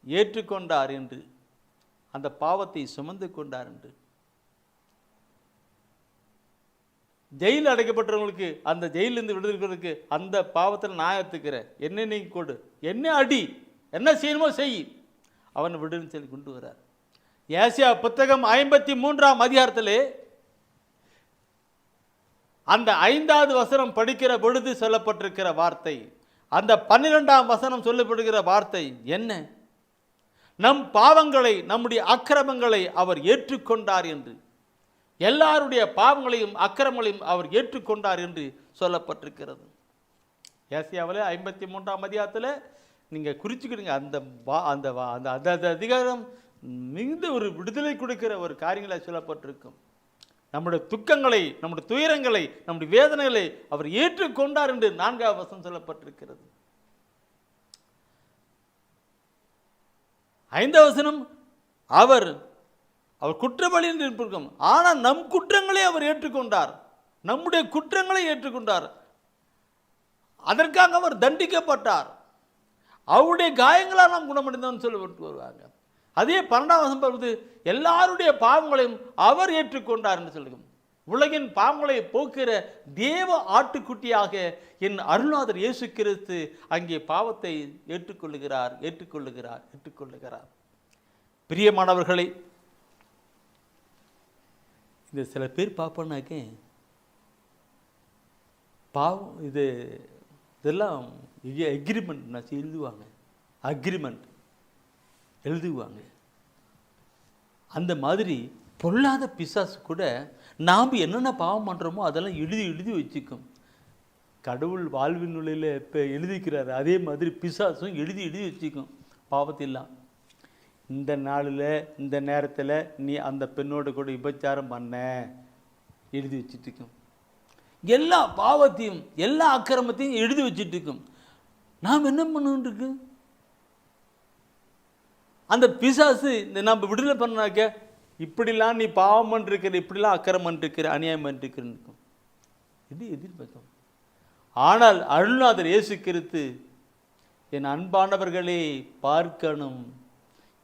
ஏற்றுக்கொண்டார் என்று, அந்த பாவத்தை சுமந்து கொண்டார் என்று. ஜெயில் அடைக்கப்பட்டவங்களுக்கு, அந்த ஜெயிலிருந்து விடுதலைக்கு அந்த பாவத்தில் நான் ஏற்றுக்கிறேன், என்ன நீ கொடு, என்ன அடி, என்ன செய்யணுமோ செய், அவனை விடுன்னு சொல்லி கொண்டு வரார். ஏசியா புத்தகம் 53ஆம் அதிகாரத்திலே அந்த 5வது வசனம் படிக்கிற பொழுது சொல்லப்பட்டிருக்கிற வார்த்தை, அந்த 12ஆம் வசனம் சொல்லப்படுகிற வார்த்தை என்ன? நம் பாவங்களை, நம்முடைய அக்கிரமங்களை அவர் ஏற்றுக்கொண்டார் என்று, எல்லாருடைய பாவங்களையும் அக்கிரமங்களையும் அவர் ஏற்றுக்கொண்டார் என்று சொல்லப்பட்டிருக்கிறது. ஏசியாவில் 53ஆம் அதிகாரத்தில் நீங்கள் குறிச்சுக்கிடுங்க. அந்த அந்த அந்த அதிகாரம் மிகுந்த ஒரு விடுதலை கொடுக்கிற ஒரு காரியங்களை சொல்லப்பட்டிருக்கும். நம்முடைய துக்கங்களை, நம்முடைய துயரங்களை, நம்முடைய வேதனைகளை அவர் ஏற்றுக்கொண்டார் என்று 4ஆம் வசனம் சொல்லப்பட்டிருக்கிறது. 5ஆம் வசனம் அவர் குற்றவாளி என்று இருப்பிருக்கும். ஆனால் நம் குற்றங்களை அவர் ஏற்றுக்கொண்டார், நம்முடைய குற்றங்களை ஏற்றுக்கொண்டார். அதற்காக அவர் தண்டிக்கப்பட்டார், அவருடைய காயங்களால் நாம் குணமடைந்தோம் சொல்லப்பட்டு வருவாங்க. அதே 12ஆம் வசனம் சொல்வது எல்லாருடைய பாவங்களையும் அவர் ஏற்றுக்கொண்டார் என்று சொல்லுங்க. உலகின் பாவங்களை போக்குகிற தேவ ஆட்டுக்குட்டியாக என் அருள்நாதர் இயேசு கிறிஸ்து அங்கே பாவத்தை ஏற்றுக்கொள்ளுகிறார். பிரியமானவர்களை, இந்த சில பேர் பார்ப்போன்னாக்க பாவம் இதெல்லாம் எக்ரிமெண்ட் எழுதுவாங்க. அந்த மாதிரி பொல்லாத பிசாசு கூட நாம் என்னென்ன பாவம் பண்ணுறோமோ அதெல்லாம் எழுதி வச்சுக்கும். கடவுள் வாழ்வின் நுழையில் இப்போ எழுதிக்கிறாரு, அதே மாதிரி பிசாசும் எழுதி வச்சுக்கும் பாவத்தெல்லாம். இந்த நாளில் இந்த நேரத்தில் நீ அந்த பெண்ணோடு கூட விபச்சாரம் பண்ண எழுதி வச்சுட்டு இருக்கும். எல்லா பாவத்தையும் எல்லா அக்கிரமத்தையும் எழுதி வச்சுட்டு இருக்கும். நாம் என்ன பண்ணுருக்கு? அந்த பிசாசு நம்ம விடுதலை பண்ணாக்க இப்படிலாம் நீ பாவம் பண்ணிருக்கிற, இப்படிலாம் அக்கிரமம் பண்ணிருக்கிற, அநியாயம் பண்ணிருக்கிறன்னு இது எதிர்பார்க்கும். ஆனால் அருள்நாதர் இயேசு கிறிஸ்து, என் அன்பானவர்களே பார்க்கணும்,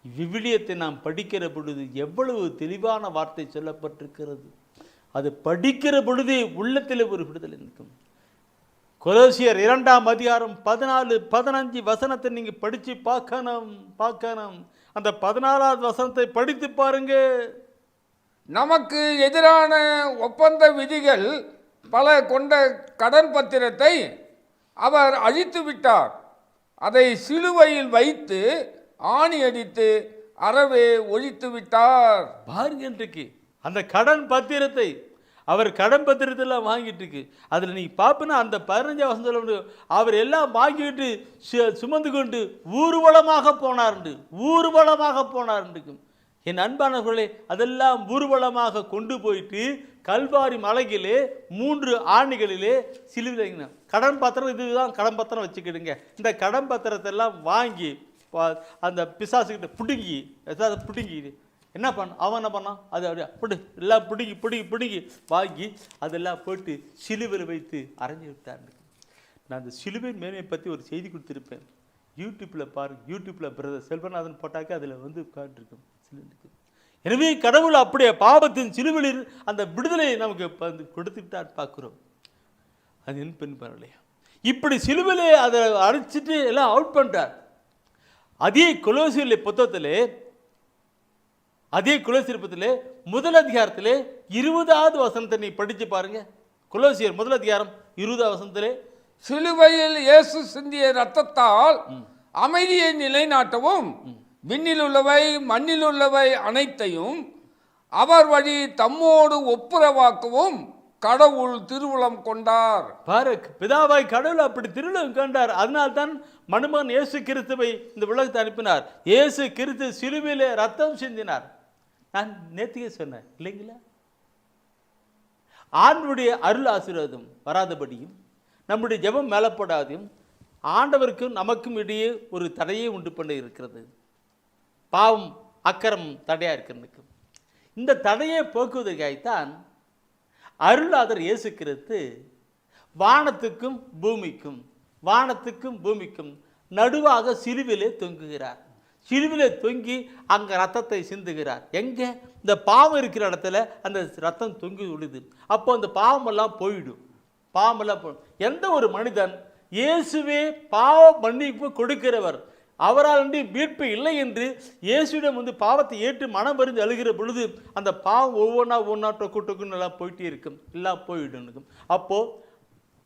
விவிலியத்தை நாம் படிக்கிற பொழுது எவ்வளவு தெளிவான வார்த்தை சொல்லப்பட்டிருக்கிறது. அது படிக்கிற பொழுதே உள்ளத்தில் ஒரு விடுதலை இருக்கும். கொலோசியர் 2ஆம் அதிகாரம் 14-15 வசனத்தை நீங்கள் படித்து பார்க்கணும். அந்த 14வது வசனத்தை படித்து பாருங்க. நமக்கு எதிரான ஒப்பந்த விதிகள் பல கொண்ட கடன் பத்திரத்தை அவர் அழித்து விட்டார். அதை சிலுவையில் வைத்து ஆணி அடித்து அறவே ஒழித்து விட்டார். பாருங்க, இன்றைக்கு அந்த கடன் பத்திரத்தை அவர் கடன் பத்திரத்தெல்லாம் வாங்கிட்டு இருக்கு. அதில் நீ பார்ப்பனா அந்த 15 வசனத்தில் அவர் எல்லாம் வாங்கிட்டு சுமந்து கொண்டு ஊர்வலமாக போனார்ண்டு. என் அன்பானவர்களே, அதெல்லாம் ஊர்வலமாக கொண்டு போயிட்டு கல்வாரி மலையிலே 3 ஆணிகளிலே சிலுவைங்க. கடன் பத்திரம் இதுதான் கடன் பத்திரம் வச்சுக்கிடுங்க. இந்த கடன் பத்திரத்தை எல்லாம் வாங்கி அந்த பிசாசுக்கிட்ட பிடுங்கி என்ன அவன் என்ன பண்ணான், அது அப்படியே பிடி எல்லாம் பிடுங்கி வாங்கி அதெல்லாம் போட்டு சிலுவையில் வைத்து அரைஞ்சி விட்டார். நான் அந்த சிலுவை மேன்மையை பற்றி ஒரு செய்தி கொடுத்துருப்பேன். யூடியூப்பில் பாருங்க. யூடியூப்பில் பிரதர் செல்வநாதன் போட்டாக்க அதில் வந்து காட்டிருக்கும் சிலுவைக்கு. எனவே கடவுள் அப்படியே பாவத்தின் சிலுவையில் அந்த விடுதலையை நமக்கு கொடுத்துட்டார் பார்க்குறோம். அது என் பெண் பண்ணலையா இப்படி சிலுவையிலே அதை அரைச்சிட்டு எல்லாம் அவுட் பண்ணுறார். அதே கொலோசியர் புத்தகத்திலே முதல் அதிகாரத்திலே 20வது வசனத்தை நீ படிச்சு பாருங்க. கொலோசியர் முதல் அதிகாரம் 20வது வசனத்திலே, சிலுவையில் இயேசு சிந்திய இரத்தத்தால் அமைதியை நிலைநாட்டவும் விண்ணில் உள்ளவை மண்ணில் உள்ளவை அனைத்தையும் அவர் வழி தம்மோடு ஒப்புரவாக்கவும் கடவுள் திருவுளம் கொண்டார். பாரு, பிதாவாய் கடவுள் அப்படி திருவுளம் கொண்டார். அதனால்தான் மனுமகன் இயேசு கிறிஸ்துவை இந்த உலகத்தை அனுப்பினார். இயேசு கிறிஸ்து சிலுவையிலே ரத்தம் சிந்தினார். நான் நேத்தியே சொன்னேன் இல்லைங்களா? ஆண்டவருடைய அருள் ஆசீர்வாதம் வராதபடியும் நம்முடைய ஜெபம் மேலப்படாதையும் ஆண்டவருக்கும் நமக்கும் இடையே ஒரு தடையை உண்டு பண்ண இருக்கிறது. பாவம் அக்கிரமம் தடையாக இருக்கிறதுக்கு இந்த தடையை போக்குவதற்காகத்தான் அருளாதர் இயேசு கிறிஸ்து வானத்துக்கும் பூமிக்கும் நடுவாக சிலுவிலே தொங்குகிறார். சிலுவிலே தொங்கி அங்கே ரத்தத்தை சிந்துகிறார். எங்கே? இந்த பாவம் இருக்கிற இடத்துல அந்த ரத்தம் தொங்கி விடுது. அப்போ அந்த பாவமெல்லாம் போயிடும். எந்த ஒரு மனிதன் இயேசுவே பாவ மன்னிப்பு கொடுக்கிறவர், அவரால் மீட்பு இல்லை என்று இயேசுவிடம் வந்து பாவத்தை ஏற்று மனம் பறிந்து அழுகிற பொழுது அந்த பாவம் ஒவ்வொன்றா டொக்குன்னு எல்லாம் போயிட்டே இருக்கும், எல்லாம் போயிடும். அப்போது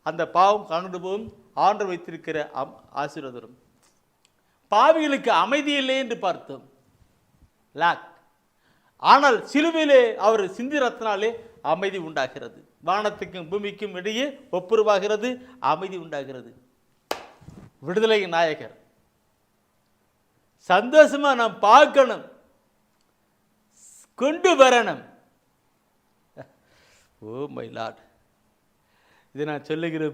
அந்த பாவம் கண்டு போகும். ஆண்டவர் வைத்திருக்கிற ஆசீர்வாதம். பாவிகளுக்கு அமைதி இல்லை என்று பார்த்தோம், லாக். ஆனால் சிலுவையிலே அவர் சிந்தி ரத்தினாலே அமைதி உண்டாகிறது. வானத்துக்கும் பூமிக்கும் இடையே ஒப்புரவாகிறது, அமைதி உண்டாகிறது. விடுதலை நாயகர் சந்தோஷமா நாம் பார்க்கணும், கொண்டு வரணும். ஓ மை லார்ட், இதை நான் சொல்லுகிற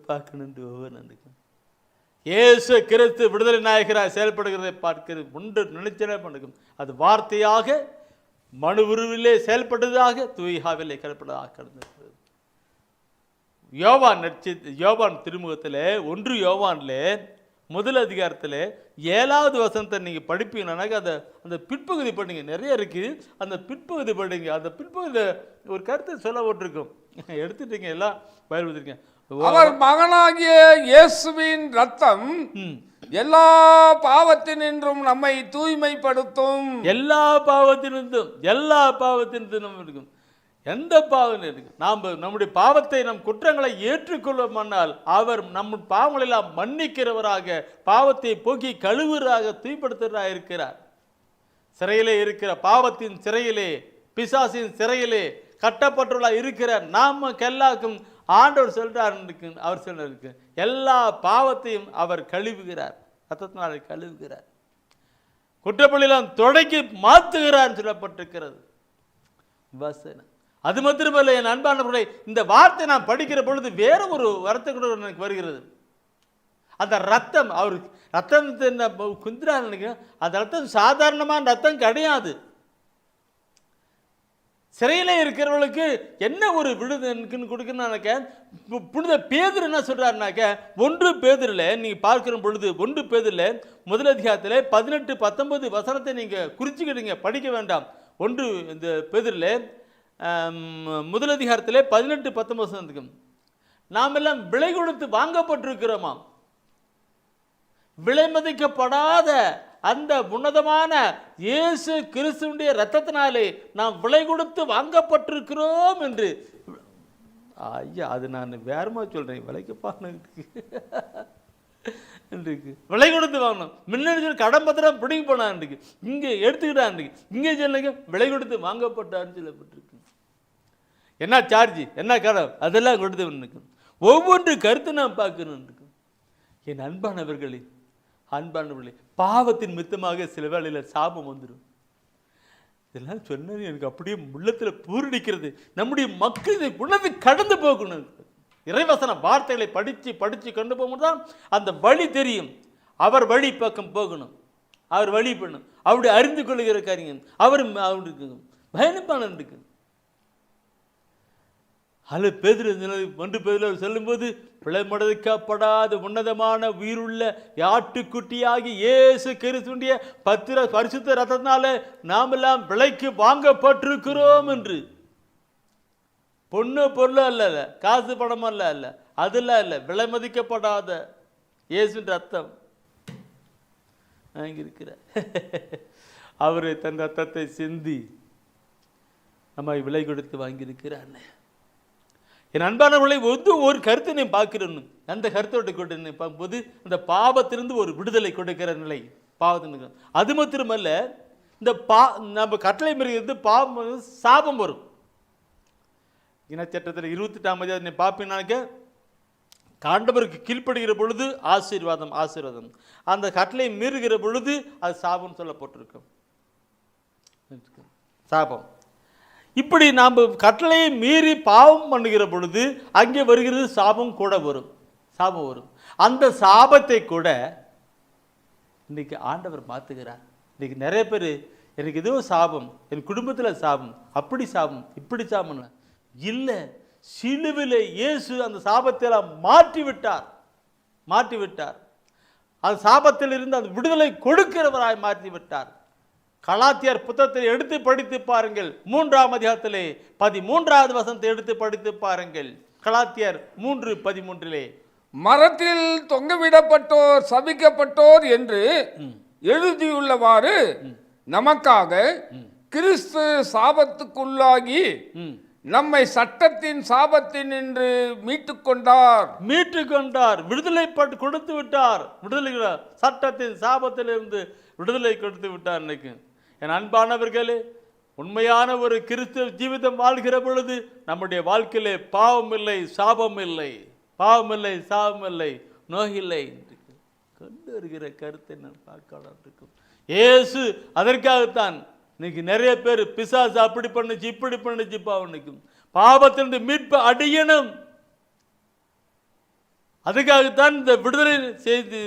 பார்க்கணும். ஒவ்வொரு இயேசு கிறிஸ்து விடுதலை நாயகராக செயல்படுகிறதை பார்க்கிறது உண்டு நினைச்சே பண்ணும். அது வார்த்தையாக மனு உருவிலே செயல்பட்டதாக தூயாவிலே செயல்பட்டதாக கடந்திருக்கிறது. யோவான் திருமுகத்தில் 1 யோவான்ல முதல் அதிகாரத்தில் 7வது வசனத்தை நீங்கள் படிப்பீங்கன்னாக்க அந்த பிற்பகுதி படிங்க, நிறைய இருக்குது. அந்த பிற்பகுதி படிங்க. அந்த பிற்பகுதியில் ஒரு கருத்தை சொல்ல போட்டிருக்கோம், எடுத்துட்டீங்க, எல்லாம் பயிர்வதற்க. அவர் மகனாகிய இயேசுவின் ரத்தம் எல்லா பாவத்தினின்றும் நம்மை தூய்மைப்படுத்தும். எல்லா பாவத்தினின்றும் நம்ம இருக்கும். எந்த பாவம் இருக்கு? நாம் நம்முடைய பாவத்தை, நம் குற்றங்களை ஏற்றுக்கொள்ளுமானால் அவர் நம் பாவங்களை எல்லாம் மன்னிக்கிறவராக, பாவத்தை போக்கி கழுவுறாக, தூய்படுத்துவராக இருக்கிறார். சிறையிலே இருக்கிற பாவத்தின் சிறையிலே, பிசாசின் சிறையிலே கட்டப்பட்டுள்ள இருக்கிற நமக்கெல்லாருக்கும் ஆண்டவர் சொல்றார். அவர் சொல்றாரு, எல்லா பாவத்தையும் அவர் கழுவுகிறார், ரத்தத்தினாலே கழுவுகிறார், குற்றப்பள்ளியெல்லாம் தொடக்கி மாற்றுகிறார் சொல்லப்பட்டிருக்கிறது வசனம். அது மாத்திரமல்ல என் அன்பானவர்களே, இந்த வார்த்தை நான் படிக்கிற பொழுது வேற ஒரு வார்த்தை கூட எனக்கு வருகிறது. அந்த ரத்தம், அவர் ரத்தம் குந்திரான்னு நினைக்கிறேன். அந்த ரத்தம் சாதாரணமான ரத்தம் கிடையாது. சிறையிலே இருக்கிறவர்களுக்கு என்ன ஒரு விடுதலை கொடுக்கணும்னாக்க, புனித பேதுரு என்ன சொல்றாருனாக்க, 1 பேதுருல நீங்க பார்க்கிற பொழுது 1 பேதுருல முதல் அதிகாரத்தில் 18-19 வசனத்தை நீங்க குறிச்சுக்கிடுங்க, படிக்க வேண்டாம். 1 இந்த பேதுருல முதல் அதிகாரத்தில் 18-19 வசனத்துக்கு, நாம் எல்லாம் விலை கொடுத்து வாங்கப்பட்டிருக்கிறோமாம். விலை மதிக்கப்படாத அந்த உன்னதமான இயேசு கிறிஸ்துவினுடைய இரத்தத்தினாலே நாம் விலை கொடுத்து வாங்கப்பட்டிருக்கிறோம் என்று. ஐயா, அது நான் வேறமா சொல்றேன், விலைக்குப்பான்னு இருக்கு, விலை கொடுத்து வாங்கணும். முன்னாடி கடன் பத்திரம் பிடிங்கி போனான், இங்கே எடுத்துக்கிட்டான், இங்கே சொல்லுங்க விலை கொடுத்து வாங்கப்பட்டான்னு சொல்லப்பட்டிருக்கு. என்ன சார்ஜ், என்ன கடன், அதெல்லாம் கொடுத்து ஒவ்வொன்று கருத்து நான் பார்க்கணும். என் அன்பானவர்களே, பாவத்தின் மித்தமாக சில வேளையில் சாபம் வந்துடும். இதெல்லாம் சொன்னது எனக்கு அப்படியே உள்ளத்தில் பூரடிக்கிறது. நம்முடைய மக்கள் இதை உணர்ந்து கடந்து போகணும். இறைவசன வார்த்தைகளை படித்து கொண்டு போகும்போது தான் அந்த வழி தெரியும். அவர் வழி பக்கம் போகணும், அவர் வழி பண்ணணும், அவருடைய அறிந்து கொள்ளுகிற காரியம் அவருக்கு பயணப்பான இருக்கு. அல்ல பேதுரு ஒன்று பேதுரு சொல்லும்போது, பிழைமடைக்கப்படாத உன்னதமான உயிருள்ள ஆட்டுக்குட்டியாகி இயேசு கிறிஸ்துவினுடைய பரிசுத்த ரத்தத்தினால நாமெல்லாம் விலைக்கு வாங்கப்பட்டிருக்கிறோம் என்று. பொண்ணு பொருள் அல்ல, காசு பணம் அல்ல, அதெல்லாம் இல்லை, விலை மதிக்கப்படாத இயேசுவின் ரத்தம் இருக்கிற அவரு தன் ரத்தத்தை சிந்தி நம்ம விலை கொடுத்து வாங்கியிருக்கிறார். என் அன்பானவர்களை ஒரு கருத்தை நான் பார்க்கிறேன். அந்த கருத்தோட கொண்டு பார்க்கும்போது அந்த பாவத்திலிருந்து ஒரு விடுதலை கொடுக்கிற நிலை பாவத்தின். அது மாத்திரமல்ல, இந்த நம்ம கட்டளை மீறது பாவம் சாபம் வரும். இனச்சட்டத்தில் 28ஆம் அதிகாரம் பார்ப்பீங்கன்னாக்க, ஆண்டவருக்கு கீழ்ப்படுகிற பொழுது ஆசீர்வாதம், அந்த கட்டளை மீறுகிற பொழுது அது சாபம் சொல்லப்பட்டிருக்கும். சாபம். இப்படி நாம் கட்டளையை மீறி பாவம் பண்ணுகிற பொழுது அங்கே வருகிறது சாபம் கூட வரும். அந்த சாபத்தை கூட இன்னைக்கு ஆண்டவர் மாற்றுகிறார். இன்னைக்கு நிறைய பேர், எனக்கு ஏதோ சாபம், என் குடும்பத்தில் சாபம், அப்படி சாபம், இப்படி சாபம் இல்லை. சிலுவையில் இயேசு அந்த சாபத்தை எல்லாம் மாற்றி விட்டார். அந்த சாபத்தில் இருந்து அந்த விடுதலை கொடுக்கிறவராய் மாற்றி விட்டார். கலாத்தியர் புத்தகத்தை எடுத்து படித்து பாருங்கள். 3ஆம் அதிகாரத்திலே 13வது வசனத்தை எடுத்து படித்து பாருங்கள். கலாத்தியர் 3:13. மரத்தில் தொங்கவிடப்பட்டோர் சபிக்கப்பட்டோர் என்று எழுதியுள்ளவாறு நமக்காக கிறிஸ்து சாபத்துக்குள்ளாகி நம்மை சட்டத்தின் சாபத்தின் என்று மீட்டுக் கொண்டார். விடுதலை கொடுத்து விட்டார். சட்டத்தின் சாபத்திலிருந்து விடுதலை கொடுத்து விட்டார். இன்னைக்கு என் அன்பானவர்களே, உண்மையான ஒரு கிறிஸ்தவ ஜீவிதம் வாழ்கிற பொழுது நம்முடைய வாழ்க்கையிலே பாவம் இல்லை, சாபம் இல்லை, நோய் இல்லை கொண்டு வருகிற கருத்தை நான் பார்க்கலாம். இயேசு அதற்காகத்தான் இன்னைக்கு நிறைய பேர் பிசாசு அப்படி பண்ணுச்சு, இப்படி பண்ணுச்சு, பாவனுக்கும் பாவத்திலிருந்து மீட்பு அடையணும். அதுக்காகத்தான் இந்த விடுதலை செய்தி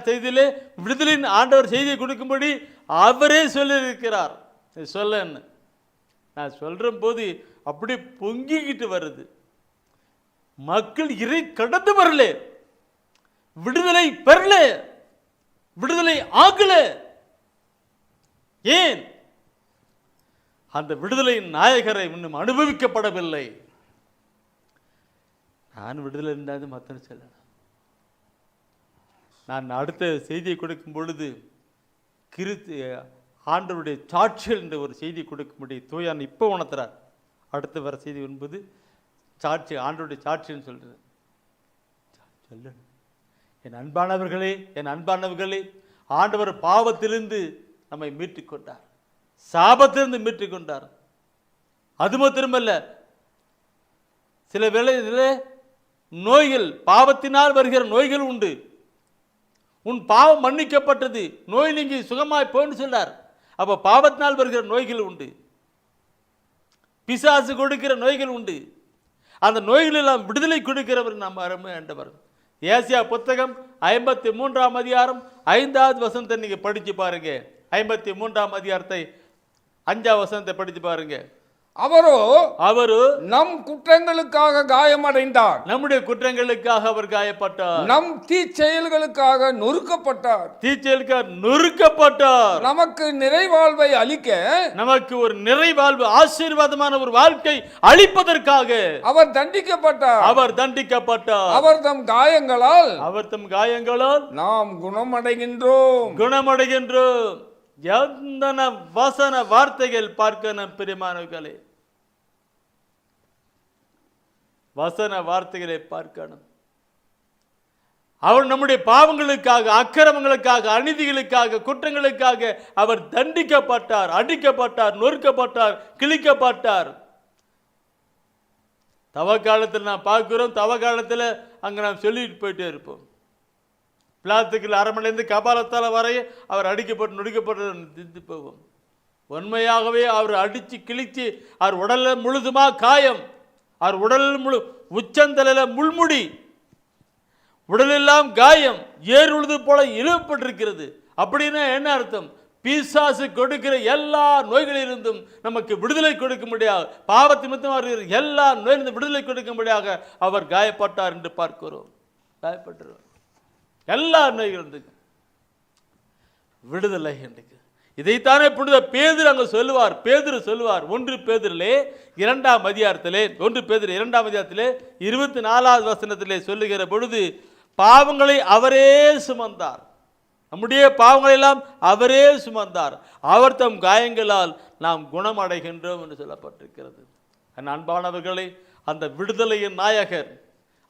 செய்தியிலே விடுதலின் ஆண்டவர் செய்தியை கொடுக்கும்படி அவரே சொல்லியிருக்கிறார். சொல்லன்னு நான் சொல்ற போது அப்படி பொங்கிக்கிட்டு வருது. மக்கள் இறை கடந்து வரல, விடுதலை பெறல, விடுதலை ஆகல. ஏன்? அந்த விடுதலையின் நாயகரை இன்னும் அனுபவிக்கப்படவில்லை. நான் விடுதலை இருந்தாது மத்தன சொல்ல. நான் அடுத்த செய்தியை கொடுக்கும் பொழுது ஆண்டவருடைய சாட்சிகள் என்ற ஒரு செய்தி கொடுக்கும்படி தூயான் இப்போ உணர்த்துறார். அடுத்து வர செய்தி என்பது சாட்சி, ஆண்டவருடைய சாட்சின்னு சொல்றது. சொல்லணும். என் அன்பானவர்களே, ஆண்டவர் பாவத்திலிருந்து நம்மை மீட்டுக் கொண்டார், சாபத்திலிருந்து மீட்டுக் கொண்டார். அது மாத்திரமல்ல, சில வேளையிலே நோய்கள், பாவத்தினால் வருகிற நோய்கள் உண்டு. உன் பாவம் மன்னிக்கப்பட்டது, நோய் நீங்கி சுகமாய் போன்னு சொல்றார். அப்ப பாவத்தினால் வருகிற நோய்கள் உண்டு, பிசாசு கொடுக்கிற நோய்கள் உண்டு. அந்த நோய்கள் எல்லாம் விடுதலை கொடுக்கிறவர் நம்ம அருமை ஆண்டவர். ஏசியா புத்தகம் 53ஆம் அதிகாரம் 5வது வசனத்தை நீங்க படிச்சு பாருங்க. 53ஆம் அதிகாரத்தை 5வது வசனத்தை படிச்சு பாருங்க. அவரோ நம் குற்றங்களுக்காக காயமடைந்தார், நம்முடைய குற்றங்களுக்காக அவர் காயப்பட்டார், நம் தீச்செயல்களுக்காக நொறுக்கப்பட்டார், தீச்செயலுக்காக நொறுக்கப்பட்டார், நமக்கு நிறைவாழ்வை அளிக்க, நமக்கு ஒரு நிறைவாழ்வு ஆசீர்வாதமான ஒரு வாழ்க்கை அளிப்பதற்காக அவர் தண்டிக்கப்பட்டார், அவர் தண்டிக்கப்பட்டார், அவர் தம் காயங்களால் நாம் குணமடைகின்றோம். எந்தன வசன வார்த்தைகள் பார்க்கணும் பிரியமானவர்களே, வசன வார்த்தைகளை பார்க்கணும். அவர் நம்முடைய பாவங்களுக்காக, அக்கிரமங்களுக்காக, அநீதிகளுக்காக, குற்றங்களுக்காக அவர் தண்டிக்கப்பட்டார், அடிக்கப்பட்டார், நொறுக்கப்பட்டார், கிழிக்கப்பட்டார். தவ காலத்தில் நாம் பார்க்கிறோம், தவ காலத்தில் அங்கே நாம் சொல்லிட்டு போயிட்டே இருப்போம். பிளாத்துக்கள் அரமனைந்து கபாலத்தால் வரைய அவர் அடிக்கப்பட்டு நொடிக்கப்பட்டு திந்து போவோம். உண்மையாகவே அவர் அடித்து கிழித்து அவர் உடலில் முழுதுமா காயம், அவர் உடலில் உச்சந்தலையில் முள்முடி, உடலெல்லாம் காயம், ஏர் உழுது போல இழுவப்பட்டிருக்கிறது. அப்படின்னா என்ன அர்த்தம்? பிசாசு கொடுக்கிற எல்லா நோய்களிலிருந்தும் நமக்கு விடுதலை கொடுக்க முடியாது, பாவத்தின் நிமித்தம் வருகிற எல்லா நோயிலிருந்து விடுதலை கொடுக்க முடியாக அவர் காயப்பட்டார் என்று பார்க்கிறோம். காயப்பட்டார், எல்லா நோய்களும் விடுதலை என்று. இதைத்தானே புனித பேதுரு அங்கே சொல்லுவார். பேதுரு சொல்லுவார் 1 பேதுருவிலே 2ஆம் அதிகாரத்திலே 1 பேதுரு 2ஆம் அதிகாரத்திலே 24வது வசனத்திலே சொல்லுகிற பொழுது, பாவங்களை அவரே சுமந்தார், நம்முடைய பாவங்களை எல்லாம் அவரே சுமந்தார், அவர் தம் காயங்களால் நாம் குணமடைகின்றோம் என்று சொல்லப்பட்டிருக்கிறது. அன்பானவர்களே, அந்த விடுதலையின் நாயகர்,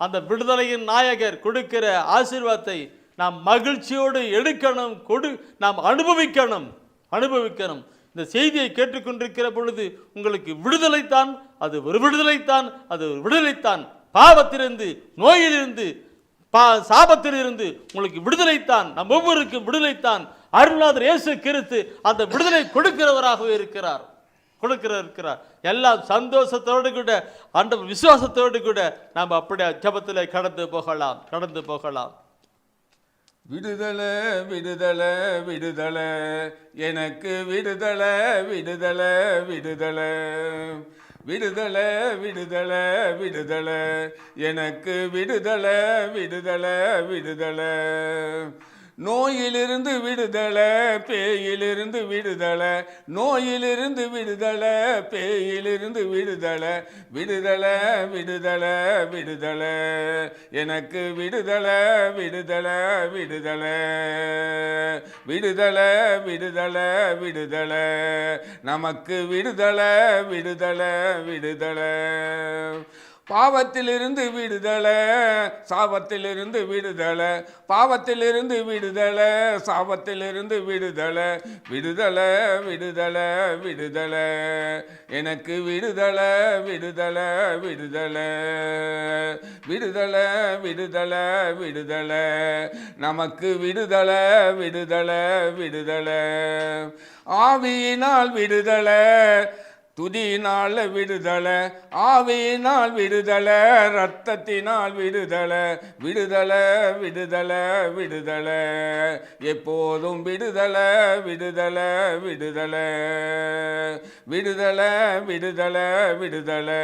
அந்த விடுதலையின் நாயகர் கொடுக்கிற ஆசீர்வாதத்தை நாம் மகிழ்ச்சியோடு எடுக்கணும், நாம் அனுபவிக்கணும். இந்த செய்தியை கேட்டுக்கொண்டிருக்கிற பொழுது உங்களுக்கு விடுதலைத்தான், அது ஒரு விடுதலைத்தான், அது ஒரு விடுதலைத்தான். பாவத்திலிருந்து, நோயிலிருந்து, சாபத்திலிருந்து உங்களுக்கு விடுதலைத்தான். நம் ஒவ்வொருக்கும் விடுதலைத்தான். அருள்நாதர் இயேசு கிறிஸ்து அந்த விடுதலை கொடுக்கிறவராகவே இருக்கிறார். எல்லாம் சந்தோஷத்தோடு கூட, அந்த விசுவாசத்தோடு கூட நாம் அப்படியே ஜெபத்தில் கடந்து போகலாம். விடுதலை விடுதலை விடுதலை, எனக்கு விடுதலை விடுதலை விடுதலை, விடுதலை விடுதலை விடுதலை, எனக்கு விடுதலை விடுதலை விடுதலை, நோயிலிருந்து விடுதலை, பேயிலிருந்து விடுதலை, நோயிலிருந்து விடுதலை, பேயிலிருந்து விடுதலை, விடுதலை விடுதலை விடுதலை, எனக்கு விடுதலை விடுதலை விடுதலை, விடுதலை விடுதலை விடுதலை, நமக்கு விடுதலை விடுதலை விடுதலை, பாவத்திலிருந்து விடுதலை, சாபத்திலிருந்து விடுதலை, பாவத்திலிருந்து விடுதலை, சாபத்திலிருந்து விடுதலை, விடுதலை விடுதலை விடுதலை, எனக்கு விடுதலை விடுதலை விடுதலை, விடுதலை விடுதலை விடுதலை, நமக்கு விடுதலை விடுதலை விடுதலை, ஆவியினால் விடுதலை, துதியினால் விடுதலை, ஆவியினால் விடுதலை, இரத்தத்தினால் விடுதலை, விடுதலை விடுதலை விடுதலை, எப்போதும் விடுதலை விடுதலை விடுதலை, விடுதலை விடுதலை விடுதலை,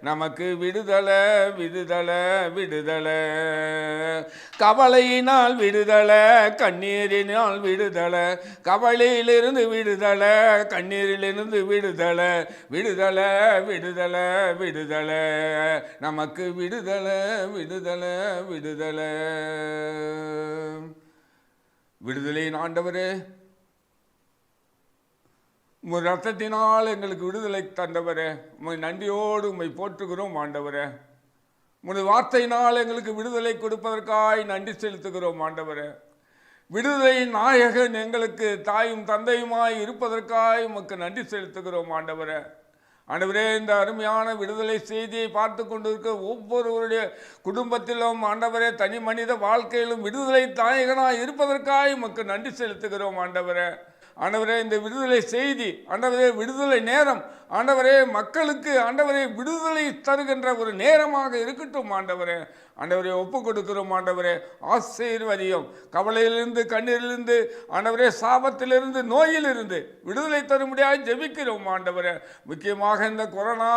நமக்கு விடுதலை விடுதலை விடுதலை, கவலையினால் விடுதலை, கண்ணீரினால் விடுதலை, கவலையிலிருந்து விடுதலை, கண்ணீரிலிருந்து விடுதலை, விடுதலை விடுதலை விடுதலை, நமக்கு விடுதலை விடுதலை விடுதலை. விடுதலையின் ஆண்டவரே, உங்கள் ரத்தத்தினால் எங்களுக்கு விடுதலை தந்தவரே, உம்மை நன்றியோடு உம்மை போற்றுகிறோம் ஆண்டவரே. உங்கள் வார்த்தையினால் எங்களுக்கு விடுதலை கொடுப்பதற்காய் நன்றி செலுத்துகிறோம் ஆண்டவரே. விடுதலையின் நாயகன் எங்களுக்கு தாயும் தந்தையுமாய் இருப்பதற்காக உமக்கு நன்றி செலுத்துகிறோம் ஆண்டவரே. ஆண்டவரே, இந்த அருமையான விடுதலை செய்தியை பார்த்து கொண்டிருக்க ஒவ்வொருவருடைய குடும்பத்திலும் ஆண்டவரே, தனி மனித வாழ்க்கையிலும் விடுதலை நாயகனாய் இருப்பதற்காக உமக்கு நன்றி செலுத்துகிறோம் ஆண்டவரே. ஆண்டவரே, இந்த விடுதலை செய்தி ஆண்டவரே, விடுதலை நேரம் ஆண்டவரே, மக்களுக்கு ஆண்டவரே விடுதலை தருகின்ற ஒரு நேரமாக இருக்கட்டும் ஆண்டவரே. ஆண்டவரே ஒப்பு கொடுக்கிறோம். ஆண்டவரே ஆசீர்வதியும். கவலையிலிருந்து, கண்ணீரிலிருந்து, ஆண்டவரே சாபத்திலிருந்து, நோயிலிருந்து விடுதலை தரும்படியாக ஜெபிக்கிறோம். ஆண்டவரே முக்கியமாக இந்த கொரோனா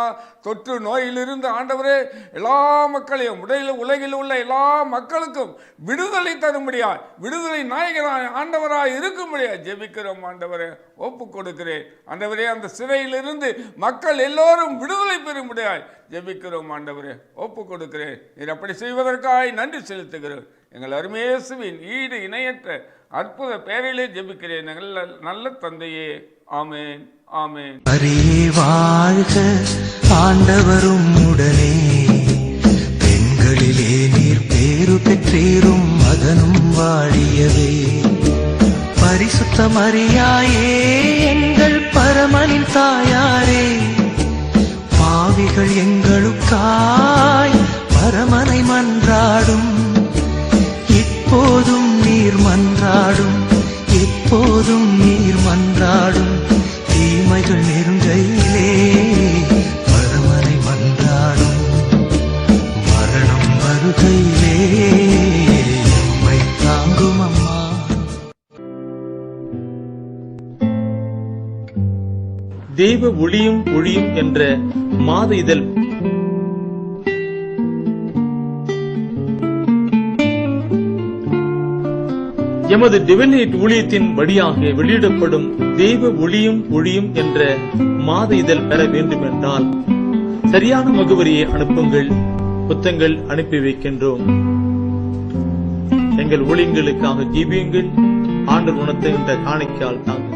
தொற்று நோயிலிருந்து ஆண்டவரே எல்லா மக்களையும், உலகில் உள்ள எல்லா மக்களுக்கும் விடுதலை தரும்படியாய், விடுதலை நாயகனாய் ஆண்டவராய் இருக்கும்படியாய் ஜெபிக்கிறோம். ஆண்டவரே ஒப்பு கொடுக்கிறேன். ஆண்டவரே அந்த சிறையிலிருந்து மக்கள் எல்லோரும் விடுதலை பெறும்படியாய் ஜெபிக்கிறோம். ஆண்டவரே ஒப்பு கொடுக்கிறேன். நீர் அப்படி செய்வதற்காக நன்றி செலுத்துகிறேன். எங்கள் அருமேசுவின் ஈடு இணையற்ற அற்புத பெயரிலே ஜெபிக்கிறேன் நல்ல தந்தையே. ஆமேன், ஆமேன். அரியே வாழ்க ஆண்டவரும் உடனே, பெண்களிலே நீர் பேரு பெற்றீரும் மகனும் வாழியவே. பரிசுத்த மரியாயே எங்கள் பரமனின் தாயாரே, பாவிகள் எங்களுக்காய் பரமனை மன்றாடும். இப்போதும் நீர் மன்றாடும், எப்போதும் நீர் மன்றாடும். தீமைகள் நெருங்கையிலே பரமனை மன்றாடும். மரணம் வருகையிலே எம்மை தாங்கும் அம்மா. தெய்வ ஒளியும் ஒளியும் என்ற மாத இதழ் எமது டிவைன் ஊழியத்தின் வழியாக வெளியிடப்படும் தெய்வ ஒளியும் ஒளியும் என்ற மாத இதழ் பெற வேண்டும் என்றால் சரியான முகவரியை அனுப்புங்கள். புத்தகங்கள் அனுப்பி வைக்கின்றோம். எங்கள் ஊழியங்களுக்காக ஜீவியுங்கள். ஆண்டவர் உணர்த்துகின்ற காணிக்கையால் தாங்க.